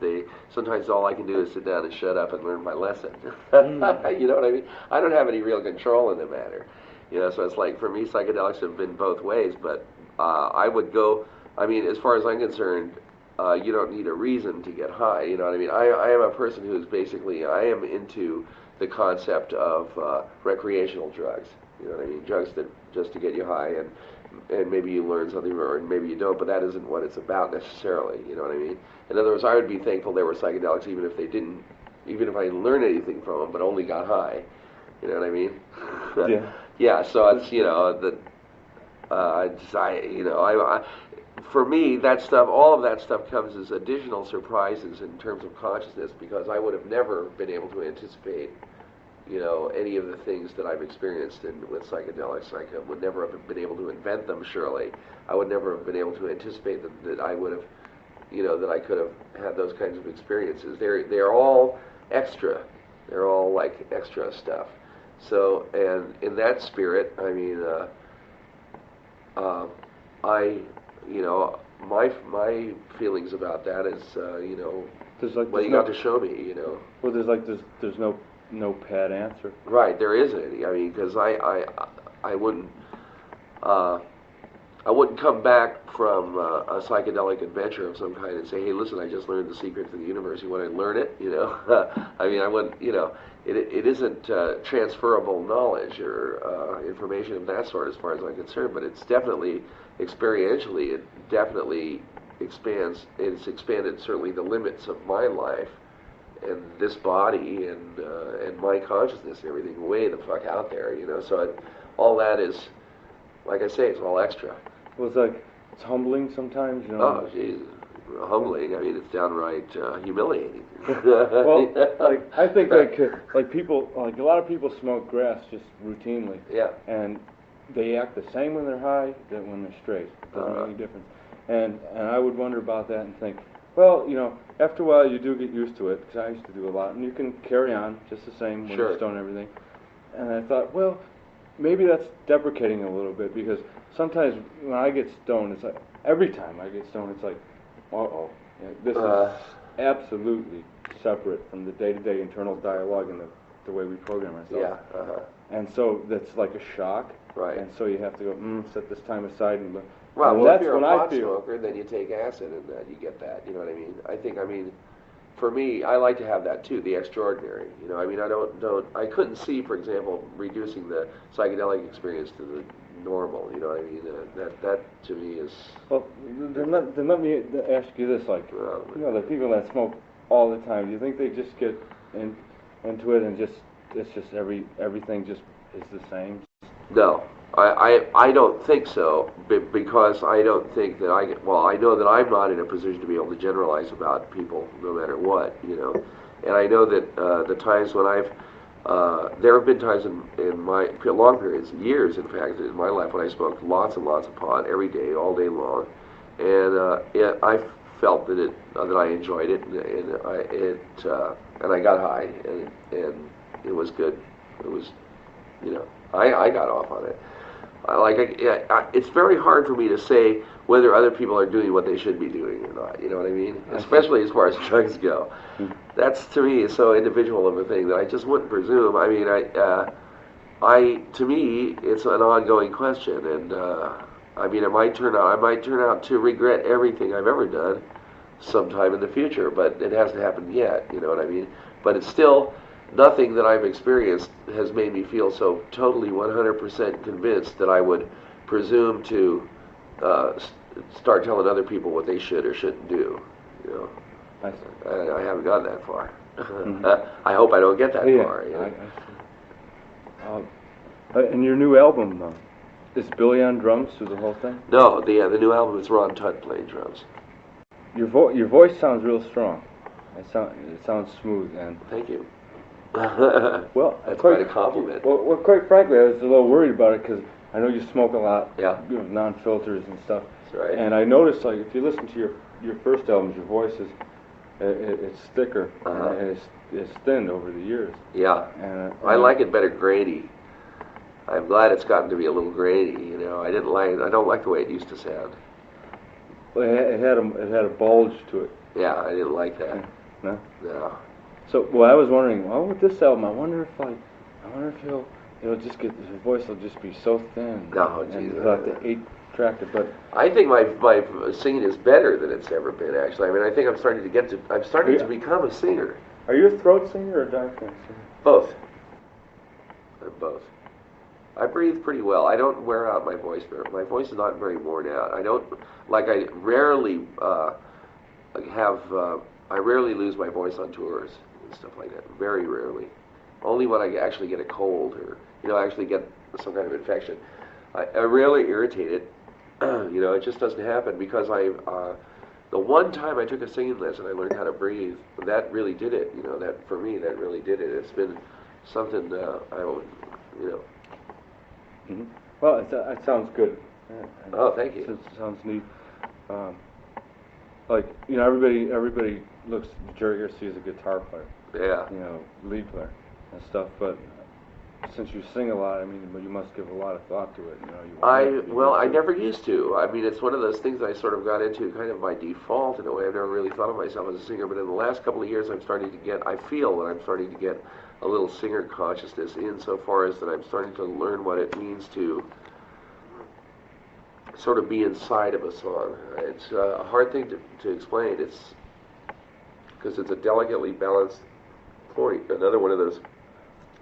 all I can do is sit down and shut up and learn my lesson. You know what I mean? I don't have any real control in the matter. So it's like, for me, psychedelics have been both ways, but I would go, as far as I'm concerned, you don't need a reason to get high, you know what I mean? I am a person who's basically, I am into the concept of recreational drugs, you know what I mean? Drugs that just to get you high, and maybe you learn something, or maybe you don't, but that isn't what it's about necessarily, you know what I mean? In other words, I would be thankful there were psychedelics even if I didn't learn anything from them, but only got high, you know what I mean? Yeah. Yeah, so it's, for me, that stuff, all of that stuff comes as additional surprises in terms of consciousness, because I would have never been able to anticipate, any of the things that I've experienced with psychedelics. I would never have been able to invent them, surely. I would never have been able to anticipate that I would have, that I could have had those kinds of experiences. They're all extra. They're all like extra stuff. So, and in that spirit, my feelings about that is, what you got to show me, Well, there's no pat answer. Right, there isn't any. Because I wouldn't come back from a psychedelic adventure of some kind and say, hey, listen, I just learned the secrets of the universe. You want to learn it? I wouldn't, it isn't transferable knowledge or information of that sort as far as I'm concerned, but it's definitely, experientially, it definitely expands. It's expanded certainly the limits of my life and this body and my consciousness and everything way the fuck out there, So all that is, like I say, it's all extra. Well, it's humbling sometimes, Oh, jeez. Humbling. It's downright humiliating. Well, I think people, a lot of people smoke grass just routinely. Yeah. And they act the same when they're high than when they're straight. It doesn't make any difference. And I would wonder about that and think, well, after a while you do get used to it, because I used to do a lot, and you can carry on just the same when you're stoned and everything. And I thought, well, maybe that's deprecating a little bit, because sometimes when I get stoned, it's like, every time I get stoned, it's like, this is absolutely separate from the day-to-day internal dialogue and the way we program ourselves. Yeah. And so that's like a shock. Right. And so you have to go, set this time aside and look. Well, that's if you're when a I pot feel. smoker, then you take acid and you get that. You know what I mean? I think, for me, I like to have that too, the extraordinary. I couldn't see, for example, reducing the psychedelic experience to the normal. You know what I mean? That to me is. Well, then let me ask you this: the people that smoke all the time, do you think they just get into it and it's just everything just is the same? No, I don't think so, because I don't think that I know that I'm not in a position to be able to generalize about people no matter what, and I know that the times when there have been times in my long periods, years in fact, in my life when I smoked lots and lots of pot every day, all day long, and I felt that I enjoyed it, and I got high, and it was good. It was, I got off on it. It's very hard for me to say whether other people are doing what they should be doing or not. You know what I mean? Especially as far as drugs go. That's, to me, is so individual of a thing that I just wouldn't presume. To me, it's an ongoing question, and I mean, I might turn out to regret everything I've ever done sometime in the future, but it hasn't happened yet, you know what I mean? But it's still, nothing that I've experienced has made me feel so totally 100% convinced that I would presume to start telling other people what they should or shouldn't do, you know? I haven't gotten that far. Mm-hmm. I hope I don't get that far. You know? I see. And your new album, is Billy on drums through the whole thing? No, the new album is Ron Tutt playing drums. Your voice sounds real strong. It sounds smooth, and thank you. Well, that's quite a compliment. Well, quite frankly, I was a little worried about it because I know you smoke a lot, yeah, non-filters and stuff. That's right. And I noticed, like, if you listen to your first albums, your voice is it's thicker, and it's thinned over the years. Yeah, and I like it better grainy. I'm glad it's gotten to be a little grainy. You know, I don't like the way it used to sound. Well, it had a bulge to it. Yeah, I didn't like that. No. No. So, well, I was wondering, with this album, I wonder if it'll just get, his voice will just be so thin. No, and like the 8-track, but I think my singing is better than it's ever been. Actually, I mean, I think I'm starting to become a singer. Are you a throat singer or a diaphragm singer? Both. I'm both. I breathe pretty well. I don't wear out my voice. My voice is not very worn out. I don't I rarely I rarely lose my voice on tours and stuff like that. Very rarely. Only when I actually get a cold or actually get some kind of infection. I rarely irritate it. It just doesn't happen because the one time I took a singing lesson, I learned how to breathe. That really did it. That for me, that really did it. It's been something I would, Mm-hmm. Well, it sounds good. Oh, thank you. It sounds neat. Everybody looks at Jerry Garcia as a guitar player. Yeah. Lead player and stuff. But since you sing a lot, I mean, you must give a lot of thought to it. I never used to. I mean, it's one of those things I sort of got into kind of by default in a way. I've never really thought of myself as a singer, but in the last couple of years, I feel that I'm starting to get a little singer consciousness insofar as that I'm starting to learn what it means to sort of be inside of a song. It's a hard thing to explain. It's because it's a delicately balanced point. Another one of those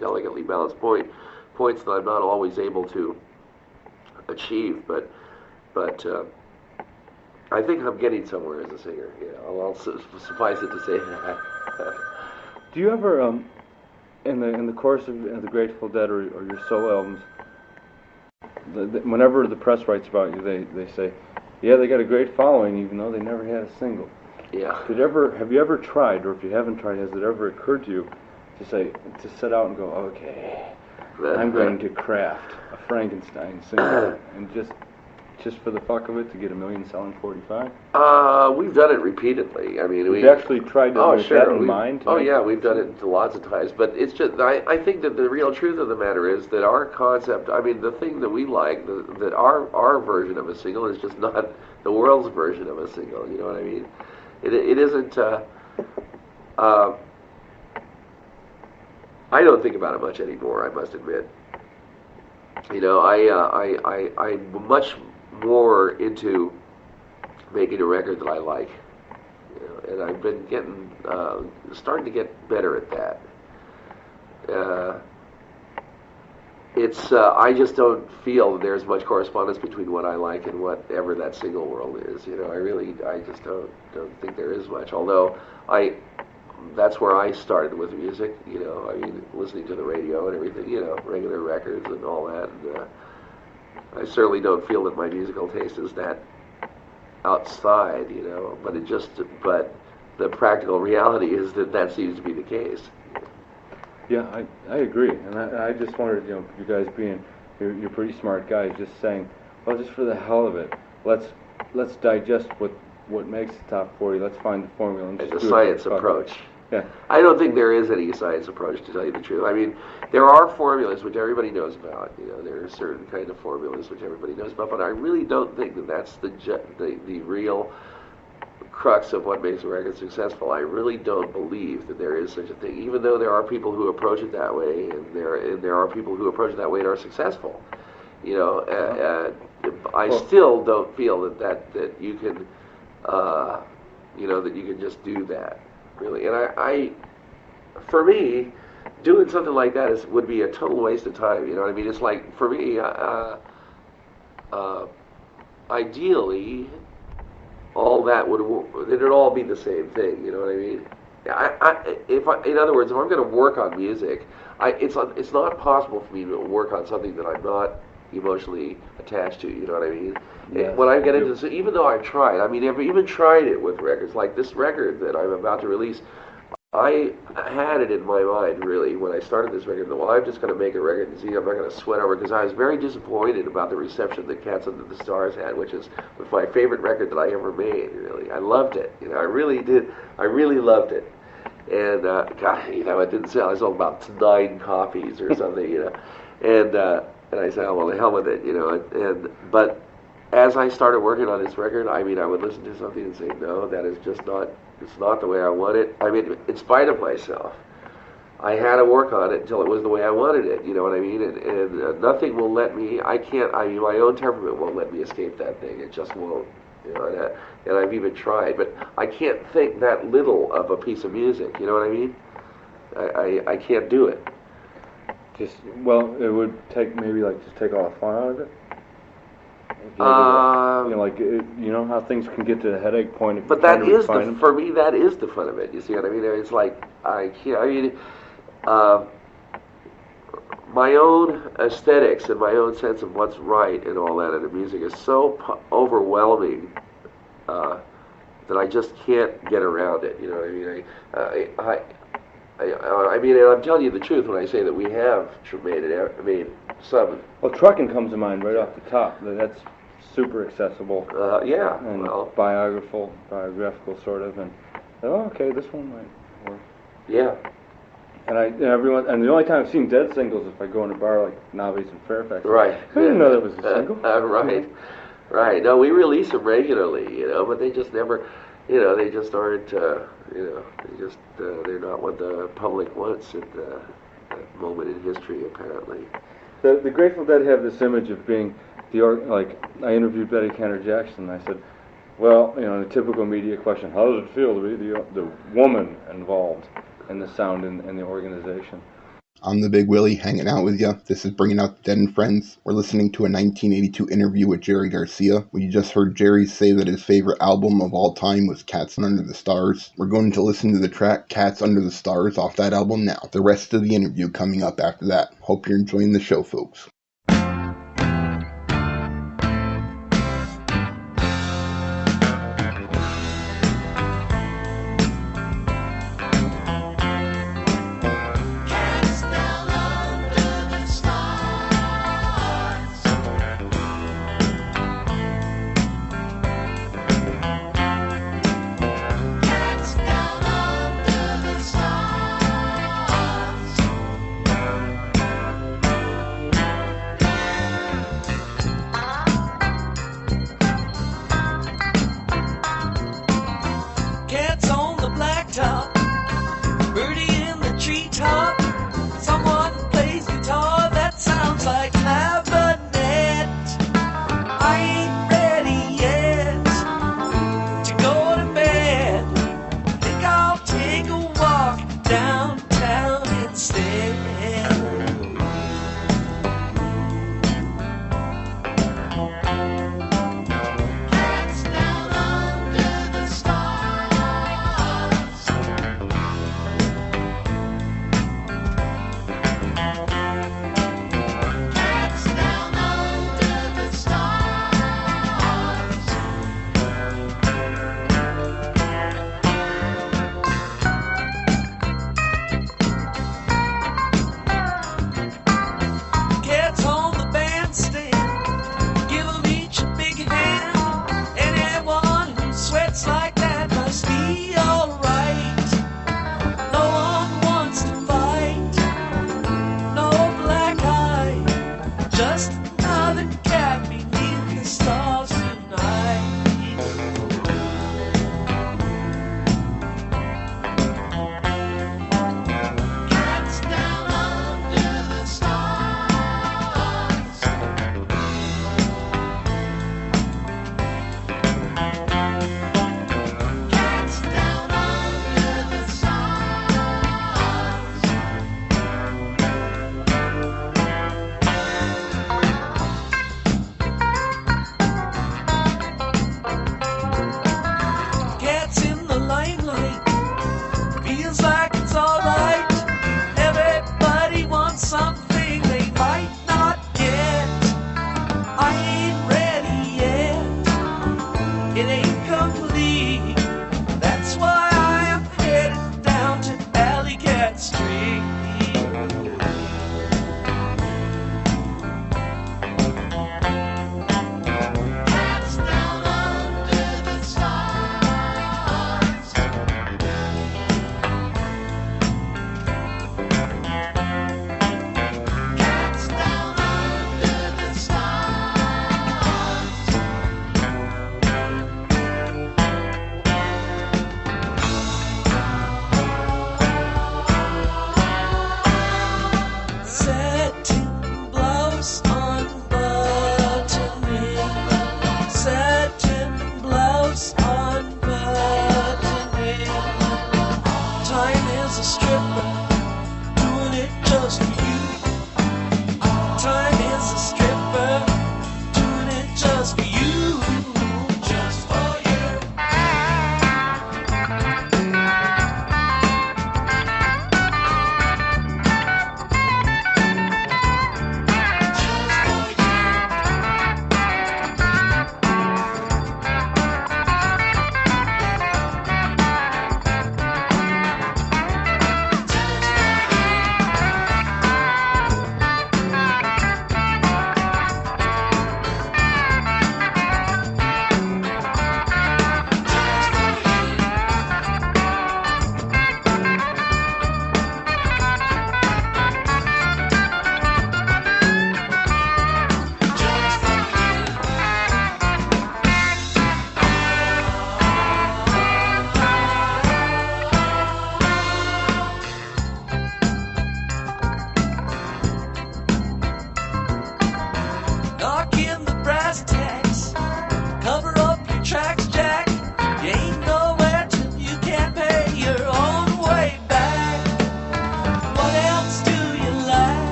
delicately balanced points that I'm not always able to achieve, but I think I'm getting somewhere as a singer. I'll suffice it to say that. Do you ever, in the course of the Grateful Dead or your solo albums, whenever the press writes about you, they say, yeah, they got a great following, even though they never had a single. Yeah. Have you ever tried, or if you haven't tried, has it ever occurred to you to set out and go, okay, I'm going to craft a Frankenstein single, and just for the fuck of it, to get 1 million selling 45? We've done it repeatedly. I mean, we've actually tried to make that in mind. We've done it lots of times. But it's just, I think that the real truth of the matter is that our concept, I mean, the thing that we like, that our version of a single is just not the world's version of a single. You know what I mean? It isn't. I don't think about it much anymore, I must admit. I'm much more into making a record that I like, and I've been starting to get better at that. I just don't feel that there's much correspondence between what I like and whatever that single world is. I just don't think there is much. Although that's where I started with music. I mean, listening to the radio and everything. Regular records and all that. And, I certainly don't feel that my musical taste is that outside, but the practical reality is that seems to be the case. Yeah, I agree, and I just wondered, you guys being, you're pretty smart guys, just saying, well, just for the hell of it, let's digest what makes the top 40, let's find the formula. And it's a science approach. Yeah. I don't think there is any science approach, to tell you the truth. I mean, there are formulas which everybody knows about. There are certain kind of formulas which everybody knows about, but I really don't think that that's the real crux of what makes a record successful. I really don't believe that there is such a thing, even though there are people who approach it that way, and there are people who approach it that way and are successful. I still don't feel that you can, that you can just do that, really. And I for me, doing something like that would be a total waste of time. You know what I mean? It's like, for me, ideally, all that it'd all be the same thing. You know what I mean? In other words, if I'm going to work on music, it's not possible for me to work on something that I'm not emotionally attached to. You know what I mean? Yes, when I get into this, even though I've tried, I mean, I've even tried it with records like this record that I'm about to release. I had it in my mind, really, when I started this record, that, well, I'm just going to make a record and see, I'm not going to sweat over it, because I was very disappointed about the reception that Cats Under the Stars had, which was my favorite record that I ever made, really. I loved it. I really did. I really loved it. And, God, it didn't sell. I sold about 9 copies or something, And I said, oh, well, the hell with it, But as I started working on this record, I mean, I would listen to something and say, no, that is just not, it's not the way I want it. I mean, in spite of myself, I had to work on it until it was the way I wanted it, you know what I mean? And nothing will let me, my own temperament won't let me escape that thing. It just won't, and I've even tried, but I can't think that little of a piece of music, you know what I mean? I can't do it. It would take maybe just take all the fun out of it. You know how things can get to the headache point. But that is for me. That is the fun of it. You see what I mean? It's like I can't. I mean, my own aesthetics and my own sense of what's right and all that in the music is so overwhelming that I just can't get around it. You know what I mean? I mean, and I'm telling you the truth when I say that we have made it. I mean, some. Well, trucking comes to mind right off the top. That's super accessible. Yeah. And biographical sort of. And okay, this one might work. Yeah. And the only time I've seen Dead singles is if I go in a bar like Navi's in Fairfax. Right. I didn't know that was a single. Right. Right. No, we release them regularly, but they just never. They just aren't, they're not what the public wants at that moment in history, apparently. The Grateful Dead have this image of being I interviewed Betty Cantor Jackson, and I said, well, the typical media question, how does it feel to be the woman involved in the sound and the organization? I'm the Big Willey, hanging out with you. This is Bringing Out the Dead and Friends. We're listening to a 1982 interview with Jerry Garcia. We just heard Jerry say that his favorite album of all time was Cats Under the Stars. We're going to listen to the track Cats Under the Stars off that album now. The rest of the interview coming up after that. Hope you're enjoying the show, folks.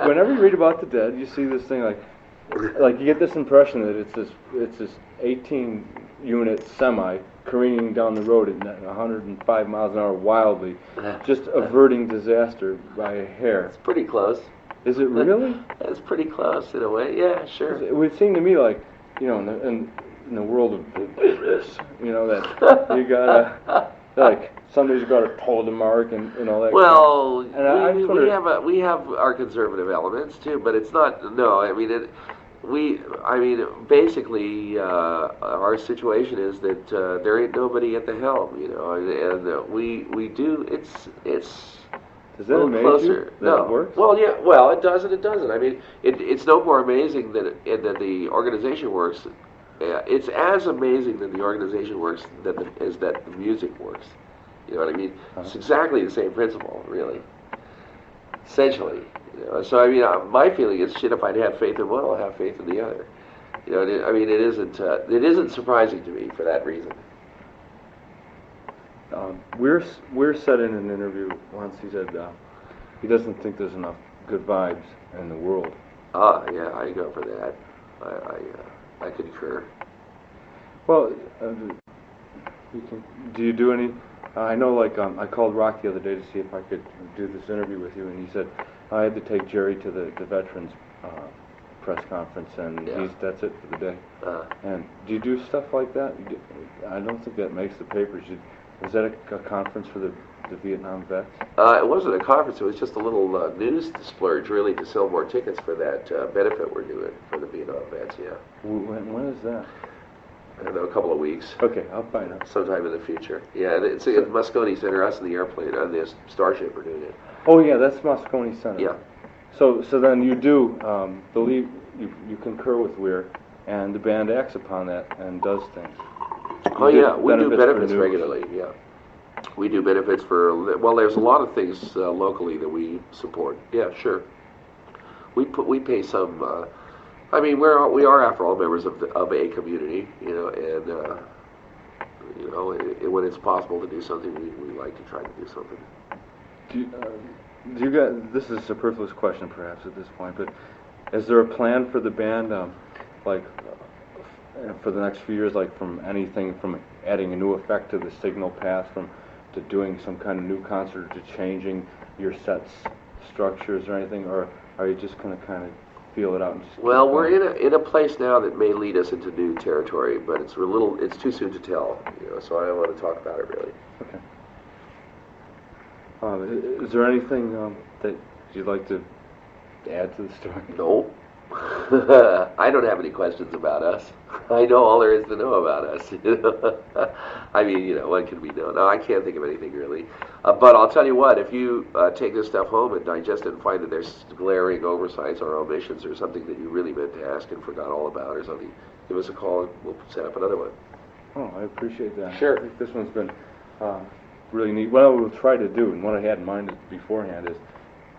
whenever you read about the Dead, you see this thing like you get this impression that it's this 18-unit semi careening down the road at 105 miles an hour wildly, just averting disaster by a hair. It's pretty close. Is it really? It's pretty close in a way. Yeah, sure. It would seem to me like, you know, in the world of business, you know, that you gotta like some days you gotta toe the mark and all that. Well, and we have our conservative elements too, but it's not. No, I mean basically, our situation is that there ain't nobody at the helm, you know, and we do. It's Does that amaze closer. you that it works? Well, yeah. Well, it does and it doesn't. I mean, it's no more amazing that the organization works. It's as amazing that the organization works as that the music works. You know what I mean? It's exactly the same principle, really. Essentially. You know? So I mean, my feeling is, shit, if I'd have faith in one, I'll have faith in the other. You know, I mean, it isn't surprising to me for that reason. Weir said in an interview once, he said he doesn't think there's enough good vibes in the world. Yeah, I go for that. I concur. Well, do you do any? I know, like, I called Rock the other day to see if I could do this interview with you, and he said I had to take Jerry to the veterans press conference, and that's it for the day. And do you do stuff like that? I don't think that makes the papers. Was that a conference for the Vietnam vets? It wasn't a conference. It was just a little news splurge, really, to sell more tickets for that benefit we're doing for the Vietnam vets. Yeah. When is that? I don't know, a couple of weeks. Okay, I'll find out. Sometime in the future. Yeah, it's at Moscone Center. Us in the airplane on this Starship are doing it. Oh yeah, that's Moscone Center. Yeah. So then you do believe you concur with Weir, and the band acts upon that and does things. Oh yeah, we do benefits regularly. Yeah, we do benefits for. Well, there's a lot of things locally that we support. Yeah, sure. We pay some. I mean, we are after all members of a community, you know, and you know, when it's possible to do something, we like to try to do something. Do you guys? This is a superfluous question, perhaps at this point, but is there a plan for the band, for the next few years, like from anything from adding a new effect to the signal path, to doing some kind of new concert, to changing your sets structures or anything, or are you just going to kind of feel it out? And just well, we're in a place now that may lead us into new territory, but it's too soon to tell, you know. So I don't want to talk about it really. Okay. Is there anything that you'd like to add to the story? No. I don't have any questions about us. I know all there is to know about us. You know? I mean, you know, what can we know? No, I can't think of anything really. But I'll tell you what, if you take this stuff home and digest it and find that there's glaring oversights or omissions or something that you really meant to ask and forgot all about or something, give us a call and we'll set up another one. Oh, I appreciate that. Sure. I think this one's been really neat. What I will try to do, and what I had in mind beforehand, is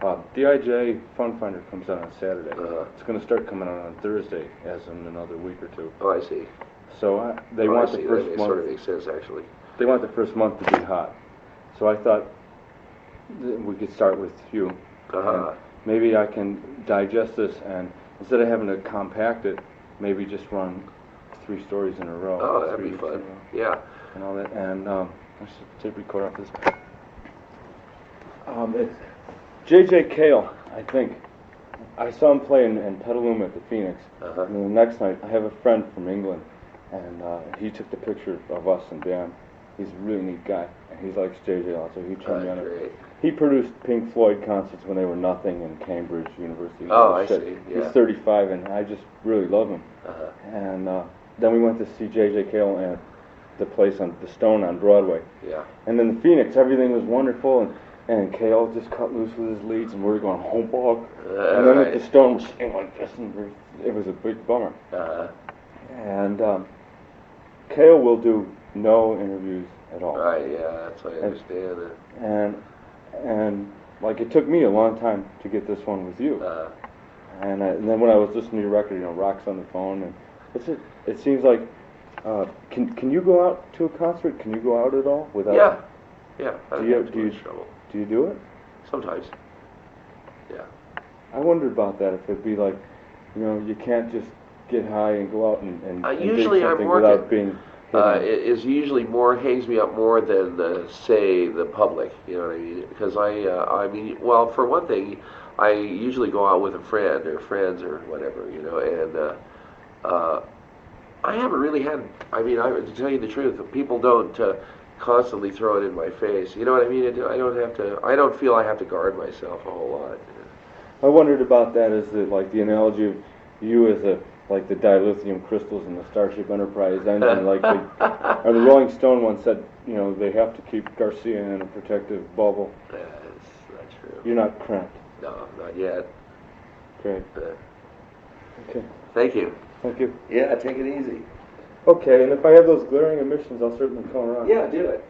DIJ Fun Finder comes out on Saturday. It's going to start coming out on Thursday, as in another week or two. Oh, I see. So they want the first month. That sort of makes sense, actually. They want the first month to be hot. So I thought we could start with you. Maybe I can digest this, and instead of having to compact it, maybe just run 3 stories in a row. Oh, that'd be fun. Yeah. And all that. And let's just tape record off this. It's J.J. Cale, I think. I saw him play in Petaluma at the Phoenix. And the next night, I have a friend from England, and he took the picture of us and Dan. He's a really neat guy, and he likes J.J. also. He turned me on it. He produced Pink Floyd concerts when they were nothing in Cambridge University. Oh, I see. Yeah. He's 35, and I just really love him. And then we went to see J.J. Cale at the place on the Stone on Broadway. Yeah. And then the Phoenix, everything was wonderful, and Cale just cut loose with his leads, and we were going home bog. And then at the Stone, we're singing like this, and it was a big bummer. And Cale will do no interviews at all. Right, yeah, that's what I understand. And like, it took me a long time to get this one with you. And then when I was listening to your record, you know, Rock's on the phone, and it seems like, can you go out to a concert? Can you go out at all without? Yeah. Do you do it? Sometimes. Yeah. I wondered about that, if it'd be like, you can't just get high and go out and Usually dig I'm something working. without being hit. It is usually hangs me up more than, say, the public, you know what I mean? Because well, for one thing, I usually go out with a friend or friends or whatever, and I haven't really had, to tell you the truth, people don't constantly throw it in my face, you know what I mean? I don't feel I have to guard myself a whole lot. I wondered about that, as like the analogy of you as like the dilithium crystals in the Starship Enterprise engine, or the Rolling Stone once said, they have to keep Garcia in a protective bubble. That's true. You're not cramped. No, not yet. Great. Okay. Thank you. Thank you. Yeah, take it easy. Okay, and if I have those glaring emissions, I'll certainly come around. Yeah, do it.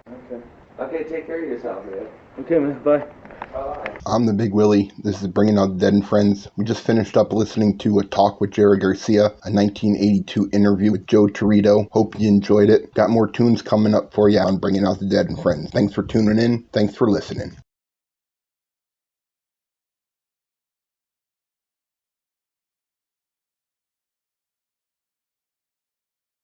Okay. Okay, take care of yourself, man. Okay, man. Bye. Bye. I'm the Big Willie. This is Bringing Out the Dead and Friends. We just finished up listening to a talk with Jerry Garcia, a 1982 interview with Joe Torito. Hope you enjoyed it. Got more tunes coming up for you on Bringing Out the Dead and Friends. Thanks for tuning in. Thanks for listening.